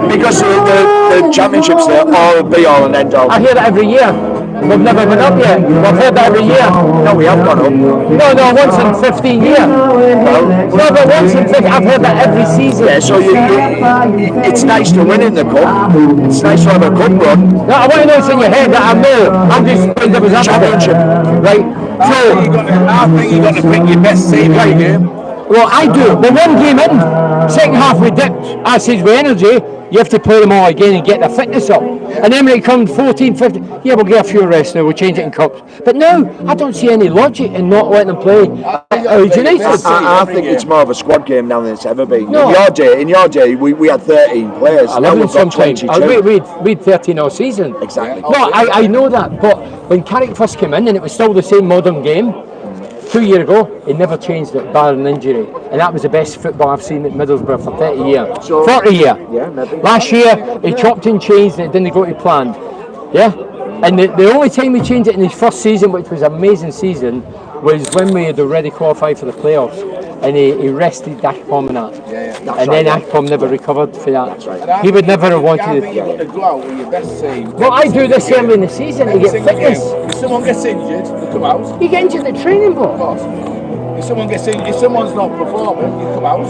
[SPEAKER 3] Because the championships, they're all be all and end all.
[SPEAKER 1] I hear that every year. We've never been up yet. We've heard that every year.
[SPEAKER 3] No, we have gone up.
[SPEAKER 1] No, once in 15 years. No, but once in 15, I've heard that every season.
[SPEAKER 3] Yeah, so it's nice to win in the cup. It's nice to have a cup run.
[SPEAKER 1] No, I want to know what's in your head that I know. I'm just playing devil's advocate. Right?
[SPEAKER 8] I think you've got to pick your best team every game.
[SPEAKER 1] Well, I do. But one game in, second half we dipped. I says with energy, you have to play them all again and get their fitness up. And then when it comes 14, 15, yeah, we'll get a few rest now, we'll change it in cups. But no, I don't see any logic in not letting them play. United.
[SPEAKER 3] I think it's more of a squad game now than it's ever been.
[SPEAKER 1] No.
[SPEAKER 3] In your day, we had 13 players. Now we've got 22.
[SPEAKER 1] We had 13 all season.
[SPEAKER 3] Exactly.
[SPEAKER 1] No, I know that. But when Carrick first came in and it was still the same modern game, 2 years ago, he never changed it, barring injury. And that was the best football I've seen at Middlesbrough for 30 years. 40 years.
[SPEAKER 3] Yeah, maybe.
[SPEAKER 1] Last year, he chopped and changed and it didn't go to plan. Yeah? And the only time he changed it in his first season, which was an amazing season, was when we had already qualified for the playoffs. And he rested Akpom and that. And then Akpom never recovered for that.
[SPEAKER 8] Right.
[SPEAKER 1] He would never have wanted
[SPEAKER 8] it. You've got to go out with your best team.
[SPEAKER 1] Well, I do this early in the season to get fitness.
[SPEAKER 8] If someone gets injured, they come out.
[SPEAKER 1] You get injured in the training block.
[SPEAKER 8] If someone gets injured, if someone's not performing, you come out.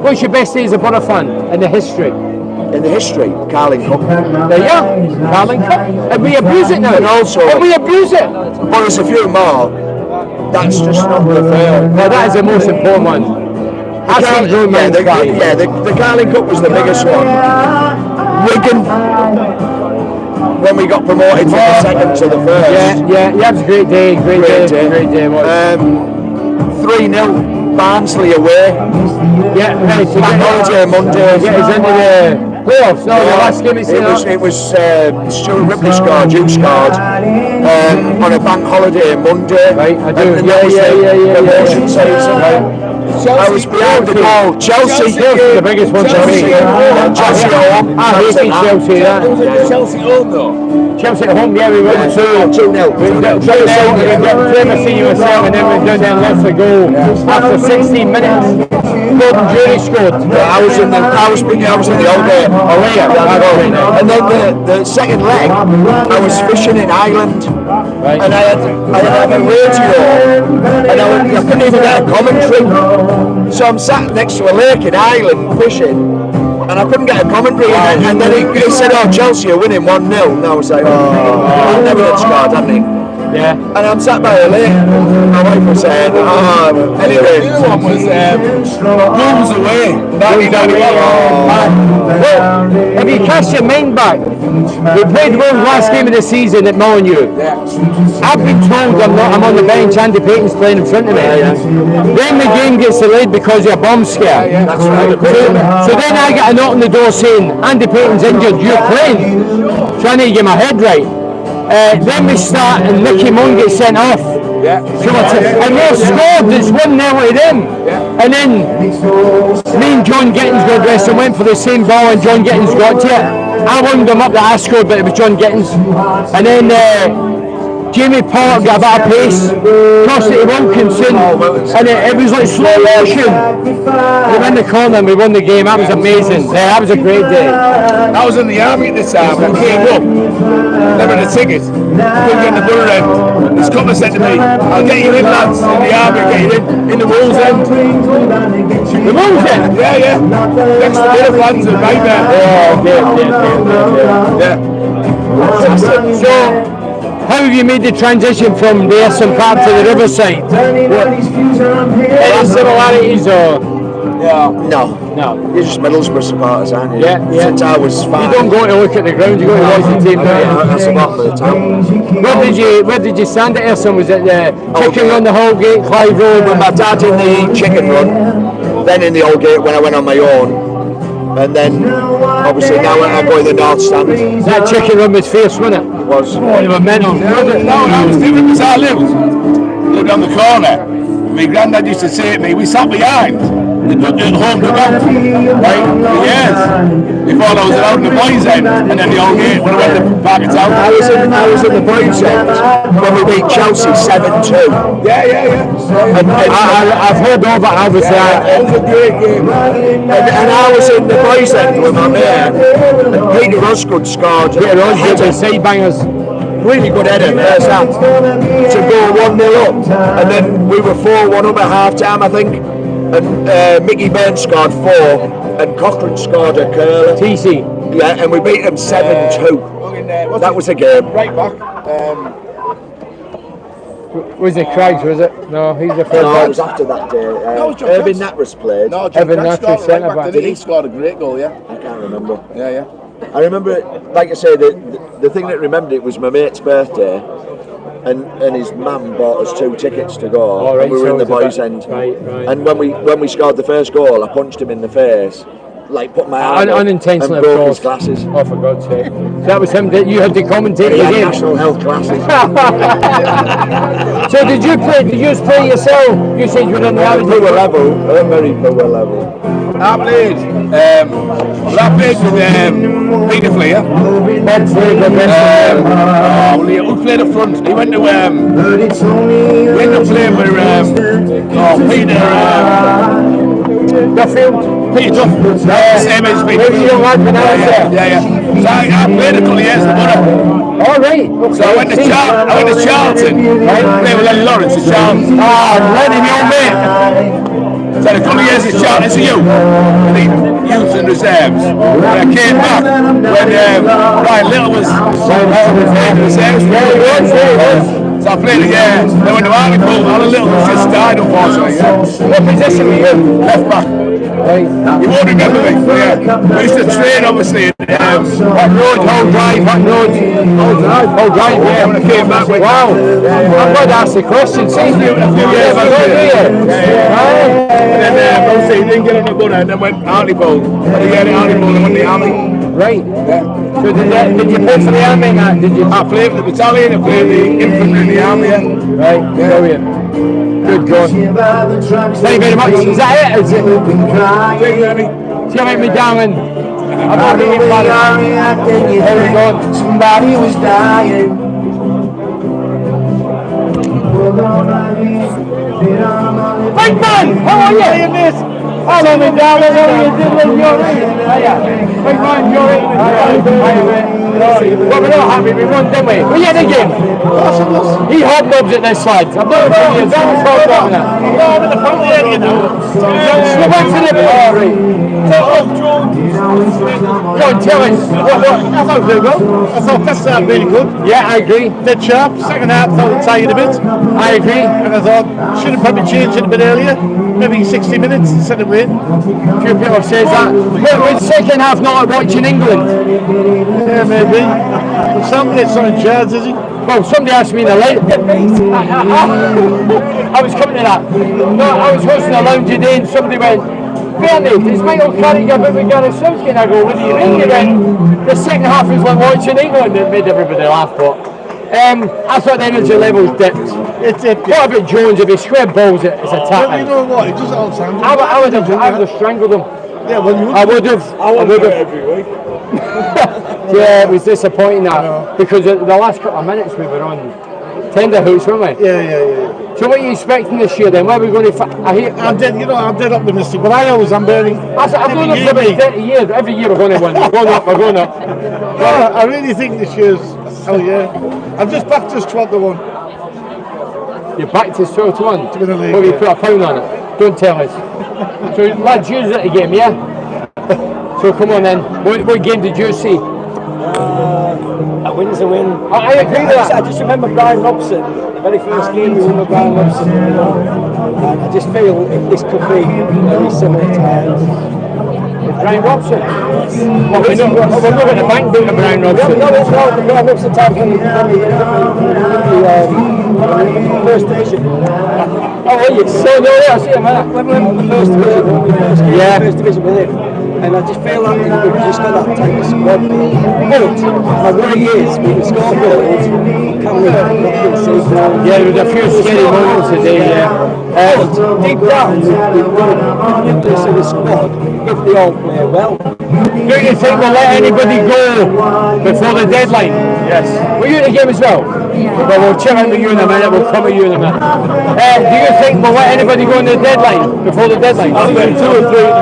[SPEAKER 1] What's your best day as a Borough fan in the history?
[SPEAKER 3] In the history, Carling Cup.
[SPEAKER 1] There you are, Carling Cup. And we abuse it now. And we abuse it.
[SPEAKER 3] But there's a few more. That's just not the fair.
[SPEAKER 1] Well, that is the most important one.
[SPEAKER 3] The Carling Cup was the biggest one. Wigan, when we got promoted from the second to the first.
[SPEAKER 1] Yeah, it was a great day, great day.
[SPEAKER 3] 3-0 Barnsley away.
[SPEAKER 1] Yeah, right.
[SPEAKER 3] Back holiday Monday.
[SPEAKER 1] Yeah, he's into the playoffs. No, the last game
[SPEAKER 3] it was Stuart Ripley scored, you scored on a bank holiday Monday.
[SPEAKER 1] Right, I do.
[SPEAKER 3] Promotion season.
[SPEAKER 1] Right.
[SPEAKER 3] I was behind the goal. Chelsea,
[SPEAKER 1] the biggest one to me.
[SPEAKER 3] Chelsea home.
[SPEAKER 1] I hated Chelsea.
[SPEAKER 8] Chelsea home though.
[SPEAKER 1] Chelsea at home, yeah, we went 2-0. We got famous senior yourself, and then we down there and lost the goal after 16 minutes. Gordon Jury scored.
[SPEAKER 3] I was in the old day. And then the second leg, I was fishing in Ireland, and I had a radio, and I couldn't even get a commentary. So I'm sat next to a lake in Ireland fishing, and I couldn't get a commentary. And then he said, "Oh, Chelsea are winning 1-0." And I was like, "Oh, never had scored, hadn't he?"
[SPEAKER 1] Yeah.
[SPEAKER 3] And I'm sat by a lake. My wife was saying, anyway.
[SPEAKER 8] The other one was Wolves away. 1991.
[SPEAKER 1] Well, if you cast your mind back, we played Wolves last game of the season at Molyneux. I've been told I'm on the bench, Andy Payton's playing in front of me. Then the game gets delayed because of a bomb scare.
[SPEAKER 3] That's right.
[SPEAKER 1] So then I get a knock on the door saying, Andy Payton's injured, you're playing. So I need to get my head right. Then we start and Mickey Munn gets sent off.
[SPEAKER 8] Yeah.
[SPEAKER 1] And they scored, it's 1-0 to them.
[SPEAKER 8] Yeah.
[SPEAKER 1] And then me and John Gittins got dressed and went for the same ball, and John Gittins got to it. I warned him up that I scored, but it was John Gittins. And then Jamie Pollock got a bit of pace, crossed it to Wilkinson, and it was like slow motion. We went in the corner and we won the game. That was amazing. Yeah, that was a great day.
[SPEAKER 8] I was in the army at this time. I came up, never had a ticket. Couldn't get in the Borough end. This couple said to me, "I'll get you in, lads, in the army, get you in the Wolves end."
[SPEAKER 1] The Wolves end?
[SPEAKER 8] Yeah. Next to the fans are right there. Yeah.
[SPEAKER 1] So, how have you made the transition from the Essen Park to the Riverside? Any similarities or?
[SPEAKER 3] No. You're just Middlesbrough supporters, aren't you?
[SPEAKER 1] Yeah.
[SPEAKER 3] Since I was 5.
[SPEAKER 1] You don't go to look at the ground, you go to watch the team.
[SPEAKER 3] That's the bottom of the town.
[SPEAKER 1] Where did you stand at Essen? Was it the Chicken Run, the Holgate, Clive Road?
[SPEAKER 3] With my dad in the Chicken Run, then in the Old Gate when I went on my own. And then, obviously, now I go in the North Stand.
[SPEAKER 1] That Chicken Run was fierce, wasn't it?
[SPEAKER 3] It was.
[SPEAKER 1] Oh, they were mental.
[SPEAKER 8] No, I was different because I lived on the corner. My granddad used to say to me, we sat behind the home dugout, right, for years, before I was allowed in the boys' end, and then the Old Gate when I went to Park and Town.
[SPEAKER 3] I was in the boys' end when we beat Chelsea 7-2.
[SPEAKER 8] Yeah.
[SPEAKER 1] I've heard of it, I was there.
[SPEAKER 8] It was a great game.
[SPEAKER 3] And I was in the boys' end with my mate, and Peter Osgood scored.
[SPEAKER 1] Peter Osgood, the side bangers.
[SPEAKER 3] Really good header first half to go 1-0 up, and then we were 4-1 up at half time, I think, and Mickey Burns scored 4 and Cochrane scored a curler.
[SPEAKER 1] TC.
[SPEAKER 3] Yeah, and we beat them 7-2. That was a game.
[SPEAKER 8] Right back.
[SPEAKER 1] Was it Craigs, was it? No, he's the first
[SPEAKER 3] No,
[SPEAKER 1] one.
[SPEAKER 3] it was after that day.
[SPEAKER 8] John
[SPEAKER 3] Irvin
[SPEAKER 8] Craigs.
[SPEAKER 3] Natras played.
[SPEAKER 8] No, John
[SPEAKER 1] Evan
[SPEAKER 8] Craigs
[SPEAKER 1] Natras,
[SPEAKER 8] scored right
[SPEAKER 1] centre-back.
[SPEAKER 8] back, didn't he? He scored a great goal, yeah.
[SPEAKER 3] I can't remember.
[SPEAKER 8] Yeah.
[SPEAKER 3] I remember, like I say, the thing that remembered it was my mate's birthday, and his mum bought us 2 tickets to go,
[SPEAKER 1] Oh, right,
[SPEAKER 3] and we were
[SPEAKER 1] so
[SPEAKER 3] in the
[SPEAKER 1] it was
[SPEAKER 3] boys'
[SPEAKER 1] a
[SPEAKER 3] end.
[SPEAKER 1] bit- right.
[SPEAKER 3] And when we scored the first goal, I punched him in the face, like put my arm up
[SPEAKER 1] Unintentionally,
[SPEAKER 3] and
[SPEAKER 1] of
[SPEAKER 3] broke
[SPEAKER 1] course.
[SPEAKER 3] his glasses.
[SPEAKER 1] Oh, for God's sake. So that was him that you had to commentate
[SPEAKER 3] He
[SPEAKER 1] the
[SPEAKER 3] had
[SPEAKER 1] game.
[SPEAKER 3] national health glasses.
[SPEAKER 1] So did you just play yourself? You said you were on the
[SPEAKER 3] At a
[SPEAKER 1] average
[SPEAKER 3] poor level, a very poor level.
[SPEAKER 8] I played with Peter Fleer. Who played up front? He went to playing with Peter
[SPEAKER 1] Duffield.
[SPEAKER 8] Peter Duff. Same as Peter.
[SPEAKER 1] Young lad when I was there.
[SPEAKER 8] Yeah. So I played a couple of years in the Borough.
[SPEAKER 1] All right.
[SPEAKER 8] So I went to Charlton. Right? Played with Lenny Lawrence at Charlton.
[SPEAKER 1] Lenny, your mate.
[SPEAKER 8] So a couple of years at Charlton as a youth, youth and reserves. When I came back, when Ryan Little was in the reserves, so I played a year. Then went to Hartlepool. Alan Little was just died, unfortunately. Yeah.
[SPEAKER 1] What position were you?
[SPEAKER 8] Left back.
[SPEAKER 1] Right.
[SPEAKER 8] You won't remember me. But yeah. We used to train, obviously.
[SPEAKER 1] What road? Hull Drive? What road? Hull Drive, yeah.
[SPEAKER 8] When I came back, went
[SPEAKER 1] Wow. I'm glad to ask the question. See, a few years ago, do you?
[SPEAKER 8] and then obviously didn't get on the Borough, and then went Hartlepool. Had a year at Hartlepool and went to the army.
[SPEAKER 1] Right.
[SPEAKER 8] Yeah.
[SPEAKER 1] So did you play for the army now? Did you?
[SPEAKER 8] I played for the battalion, I played the infantry in the army. Yeah.
[SPEAKER 1] Right. Brilliant. Good God. Thank you very much. Is that it? Is it? See, make me down and I'm not really bad. There we go.
[SPEAKER 9] Somebody was dying.
[SPEAKER 1] Big man! How are you? Hey, miss. Hello, me darling. How are you doing? You're right. Hiya. Big man, you're right. Well, we're not happy. We won, didn't we? We had a game. He hobnobs at this lad. I've never seen you. Don't talk about that. I'm in the family area now. Slip on to the bar, right? Go on, tell us. What? I thought it was good. I thought first half really good. Yeah, I agree. Dead sharp. Second half, thought it tired a bit. I agree. And I thought, should have probably changed it a bit earlier. Maybe 60 minutes instead of waiting. A few people says that. With second half not watching England. Yeah, maybe. But somebody's on charge, is he? Well, somebody asked me in the late. I was coming to that. No, I was hosting a lounge today and somebody went, Bernie, is Michael Carrigan but we got a Southgate? I go, what do you mean? He went, the second half is like watching England. It made everybody laugh, but I thought the energy levels dipped. What about Jones? If he squared balls, it's a tap.
[SPEAKER 8] Well, you know what? It just all sounds.
[SPEAKER 1] I would have strangled him.
[SPEAKER 8] Yeah, well, you
[SPEAKER 1] I would have.
[SPEAKER 8] I would have every week.
[SPEAKER 1] Yeah, it was disappointing that because the last couple of minutes we were on tender hooks, weren't we?
[SPEAKER 8] Yeah.
[SPEAKER 1] So what are you expecting this year then? Where are we going to?
[SPEAKER 8] I'm dead optimistic, but I'm burning.
[SPEAKER 1] I've done it for about 30 years. Every year we're going to win. We're going up.
[SPEAKER 8] No, I really think this year's. Oh yeah, I'm just back to squad the one.
[SPEAKER 1] You're back to 12 to 1.
[SPEAKER 8] To win the league,
[SPEAKER 1] Well, you
[SPEAKER 8] yeah.
[SPEAKER 1] put a pound on it. Don't tell us. So lads, you was at the game, yeah? So come on then. What game did you see?
[SPEAKER 10] A win's a win.
[SPEAKER 1] I agree with that.
[SPEAKER 10] I just remember Brian Robson, the very first game we won with Brian Robson. And I just feel if this could be very similar to ours.
[SPEAKER 1] Brian Robson? Well, we're not going to bank down to Brian Robson.
[SPEAKER 10] No, it's not the Brian Robson time when the first division.
[SPEAKER 1] Oh, are you? So, no, I see him,
[SPEAKER 10] When we went the first division,
[SPEAKER 1] Yeah.
[SPEAKER 10] first division with him. And I just feel like we've just got that type of squad. But my worry is, we can score goals, can we not concede goals?
[SPEAKER 1] Yeah, there was a few scary moments today, yeah.
[SPEAKER 10] But deep down, we've got a nucleus of the squad if they all play well.
[SPEAKER 1] Do you think we'll let anybody go before the deadline? Yes. Were you in the game as well? Well, we'll check in with you in a minute, we'll come with you in a minute. Do you think we'll let anybody go on the deadline, before the deadline?
[SPEAKER 8] I think 2 or 3 to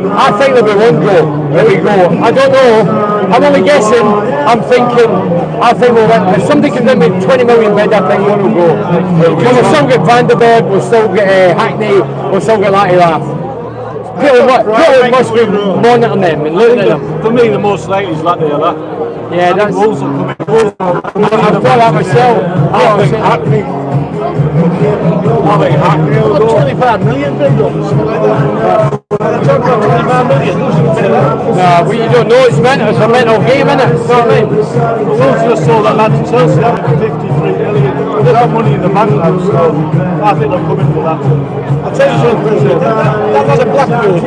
[SPEAKER 8] 4.
[SPEAKER 1] I think there'll be one goal. There we go. I don't know. I'm only guessing. I think we'll win. If somebody comes in with 20 million bid, I think one will go. We'll still get Vanderberg, we'll still get Hackney, we'll still get Latte Laugh. People must be monitoring them and looking at them.
[SPEAKER 8] For me, the most likely is Latte Laugh.
[SPEAKER 1] Yeah, that's.
[SPEAKER 8] Wolves are coming.
[SPEAKER 1] I've thought that myself.
[SPEAKER 8] I think Hackney. What, 25 million bid on something like that? They're talking about 25 million.
[SPEAKER 1] No, but you don't know it's mental. It's a mental game, isn't it? You know what I mean?
[SPEAKER 8] Wolves just sold that lad to Chelsea for 53 million. They've got money in the bank now, so I think they're coming for that. I'll tell you something, that lad at Blackburn,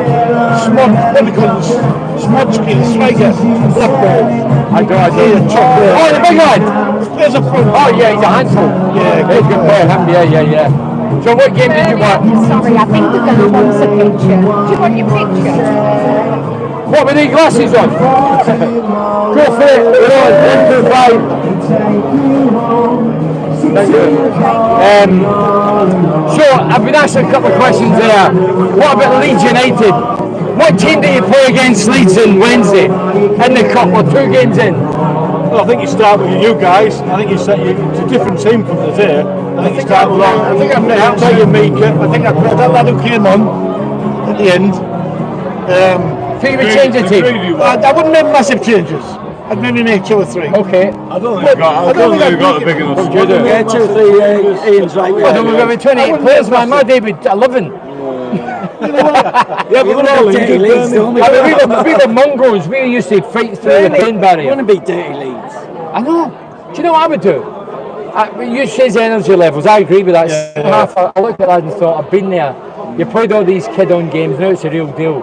[SPEAKER 8] Smodski, the striker, Blackburn.
[SPEAKER 1] I don't know. Oh, the big lad!
[SPEAKER 8] There's a front.
[SPEAKER 1] Oh, yeah, he's a handful.
[SPEAKER 8] Yeah,
[SPEAKER 1] he's a good player. Yeah. So, what game did you watch?
[SPEAKER 7] Sorry, I think we're going to want a picture. Do you want your picture?
[SPEAKER 1] What with these glasses on? Go for it. We're on. 1, 2, 5. Thank you. So, I've been asked a couple of questions there. What about Leeds United? What team do you play against Leeds on Wednesday in the cup? Or 2 games in?
[SPEAKER 8] Well, I think you start with you guys. I think it's a different team from today. I think you start with I think I played outside your Mika. I think I played that lad who came on at the end.
[SPEAKER 1] So you would change the team?
[SPEAKER 8] I wouldn't make massive changes. I'd maybe make 2 or 3.
[SPEAKER 1] Okay.
[SPEAKER 8] I don't think you've got a big enough squad.
[SPEAKER 10] Yeah, 2 or 3 Ian's right.
[SPEAKER 1] Well, then we're going to be 28 players, man. My day would 11.
[SPEAKER 8] Yeah, but
[SPEAKER 10] We want to beat dirty Leeds, don't we?
[SPEAKER 1] We were mongrels. We used to fight through the pain
[SPEAKER 10] We
[SPEAKER 1] barrier.
[SPEAKER 10] want to beat dirty Leeds.
[SPEAKER 1] I know. Do you know what I would do? You say the energy levels. I agree with that. I looked at that and thought, I've been there. You played all these kid-on games. Now it's a real deal.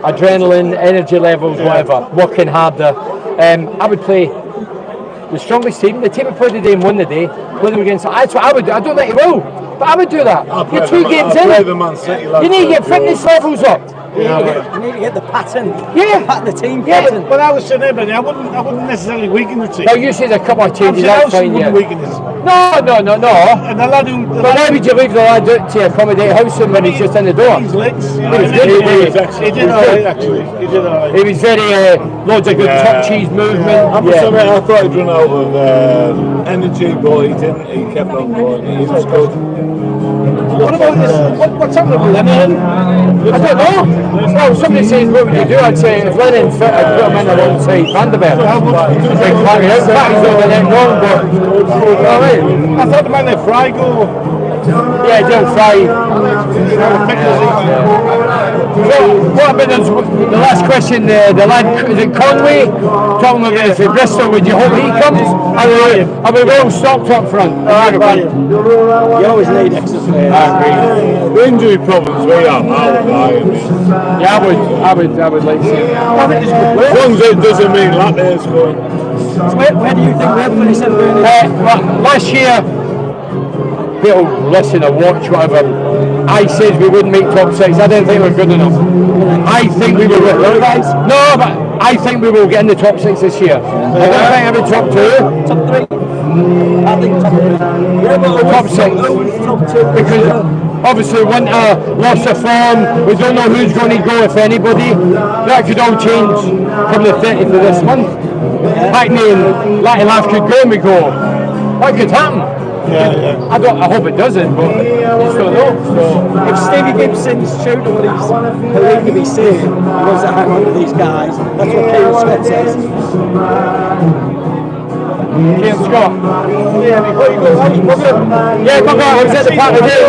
[SPEAKER 1] Adrenaline, energy levels, whatever. Working harder. I would play the strongest team. The team that played the day and won the day. Play them against. That's what I would do. I don't think you will, but I would do that. You're 2 games in. You need to get fitness levels up.
[SPEAKER 10] You need to get the pattern. The team
[SPEAKER 8] Yeah,
[SPEAKER 10] pattern.
[SPEAKER 8] but I was saying, Ebony, I wouldn't necessarily weaken the team.
[SPEAKER 1] Now you said a couple of changes.
[SPEAKER 8] I'm
[SPEAKER 1] That's
[SPEAKER 8] saying
[SPEAKER 1] fine. Yeah.
[SPEAKER 8] wouldn't weaken it.
[SPEAKER 1] No.
[SPEAKER 8] And the lad who...
[SPEAKER 1] But why would you leave the lad out to accommodate Howson when he's just in the door?
[SPEAKER 8] His legs.
[SPEAKER 1] He was good.
[SPEAKER 8] He did alright, actually. He did alright.
[SPEAKER 1] He was very loads of good top cheese movement.
[SPEAKER 8] I thought he'd run out of energy, but he didn't. He kept on going. He was good. What about this? What's happening with Lennon?
[SPEAKER 1] I don't know. Well, somebody says, what would you do? I'd say, if Lennon fit, I'd put him in alongside Vanderberg. He's over there wrong, but you know what I mean?
[SPEAKER 8] I thought the man let Fry go.
[SPEAKER 1] Yeah, Del Fry. So, what about the last question? The lad, is it Conway? Talking about if Bristol, would you hope he comes? Are we well stocked up front?
[SPEAKER 10] You always need extra players.
[SPEAKER 8] The injury problems we have, I would buy him.
[SPEAKER 1] Yeah, I would like to see him.
[SPEAKER 8] As long as it doesn't mean Latter's going.
[SPEAKER 10] So where do you think we'll finish in
[SPEAKER 1] Well, last year, people listen or watch whatever. I said we wouldn't make top 6. I didn't think we were good enough. I think we will. No, but I think we will get in the top 6 this year. I don't think I'll be top 2.
[SPEAKER 10] Top 3? I think top 3.
[SPEAKER 1] Top 6.
[SPEAKER 10] Top 2.
[SPEAKER 1] Because obviously winter, loss of form, we don't know who's going to go, if anybody. That could all change from the 30th of this month. Hackney and Latin Laugh could go and we go. That could happen. I hope it doesn't, but you just don't know. So,
[SPEAKER 10] if Stevie Gibson's true to what he's believed to be saying, he wants to hang on to these guys. That's what Kieran Scott says.
[SPEAKER 1] Kieran Scott.
[SPEAKER 8] Yeah, before you go, I
[SPEAKER 1] was at the park today,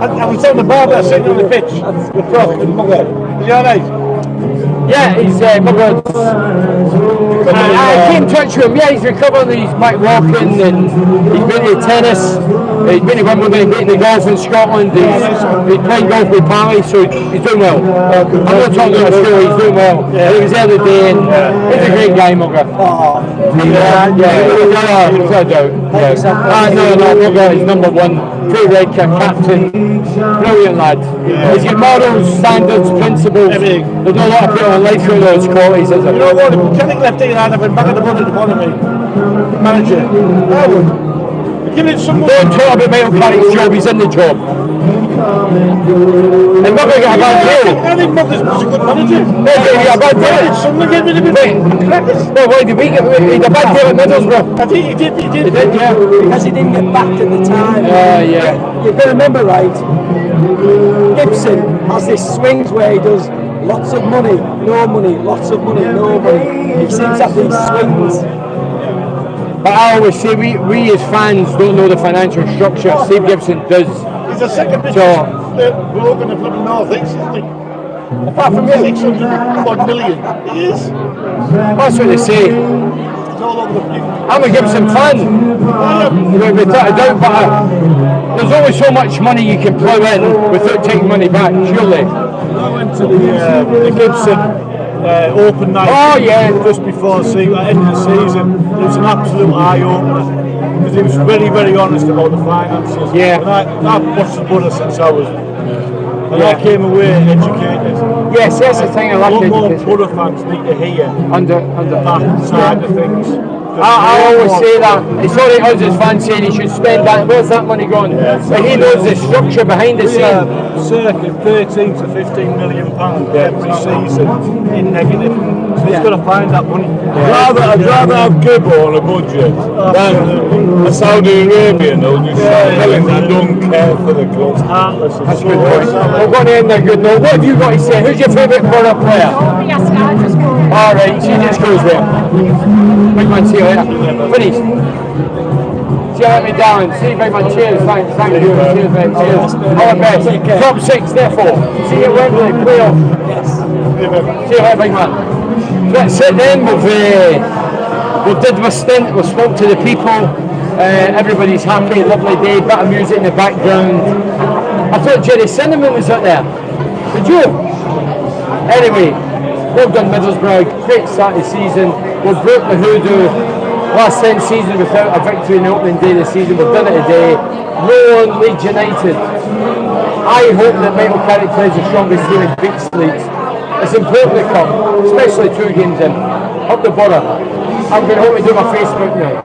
[SPEAKER 8] I was on the bar there sitting on the pitch with Prof and Mugger. Is he alright?
[SPEAKER 1] Yeah, he's Mugger. I came in touch with him. Yeah, he's recovering. He's back walking and he's been to tennis. He's been to Wimbledon, he's been to golf in Scotland. He's playing golf with Pally, so he's doing well. I'm not talking about school, he's doing well. He was there the day and he's a great guy, Mugger. Without a doubt. No, Mugger is number 1. True red captain. Brilliant lad. He's got morals, standards, principles. There's not a lot of people in life with those qualities, is there?
[SPEAKER 8] You know what, if Kenny left it and I've been back at the bottom of me, manager, I would. Give it some more.
[SPEAKER 1] Don't talk about Michael Carrick's job, he's in the job. And Mugger got a bad deal.
[SPEAKER 8] I think Mugger's a good manager.
[SPEAKER 1] He got a bad deal.
[SPEAKER 8] Someone get rid of him.
[SPEAKER 1] Well, why did we get rid of him? He had a bad deal at Middlesbrough.
[SPEAKER 8] I think he did.
[SPEAKER 1] He did, yeah.
[SPEAKER 10] Because he didn't get backed at the time. You've got to remember, right, Gibson has this swings where he does lots of money, no money, lots of money, no money. He seems to have these swings.
[SPEAKER 1] But I always say we as fans don't know the financial structure. Steve Gibson does.
[SPEAKER 8] He's the second biggest bloke in the flipping North East, isn't he? Apart from 600 million. He is.
[SPEAKER 1] That's what they say.
[SPEAKER 8] It's all over the place.
[SPEAKER 1] I'm a Gibson fan. Without a doubt, but there's only so much money you can plough in without taking money back, surely.
[SPEAKER 8] I went to the Gibson open night just before the end of the season. It was an absolute eye-opener because he was very, very honest about the finances.
[SPEAKER 1] Yeah.
[SPEAKER 8] And I've watched the Buddha since I was... And I came away educated.
[SPEAKER 1] Yes, that's the thing I like.
[SPEAKER 8] A lot more Buddha fans need to hear
[SPEAKER 1] under
[SPEAKER 8] that side of things.
[SPEAKER 1] I always say that. It's all right us as fans saying he should spend that. Where's that money going? But he knows the structure behind the scene.
[SPEAKER 8] Circa 13 to 15 million pounds every season in negative. So he's got to find that money.
[SPEAKER 11] I'd rather have Gibbo on a budget than a Saudi Arabian who'll just tell him they don't care for the club.
[SPEAKER 1] That's a good point. We're going to end on a good note. What have you got to say? Who's your favourite Borough player? Alright, she just goes there. Big man, see you later. Finished. See you later, darling. See you, big man. Cheers. Thank you. Cheers, mate. Cheers. All the best. Top 6, therefore. See you at Wembley. Playoff. See you later, big man. That's it then. We did my stint. We spoke to the people. Everybody's happy. Lovely day. Bit of music in the background. I thought Jerry Cinnamon was up there. Did you? Anyway, well done Middlesbrough. Great start of the season. We've broke the hoodoo. Last 10 seasons without a victory in the opening day of the season. We've done it today. Roll on Leeds United. I hope that Michael Carrick plays the strongest team and beats Leeds. It's important to come, especially 2 games in. Up the Borough. I'm going to hope to do my Facebook now.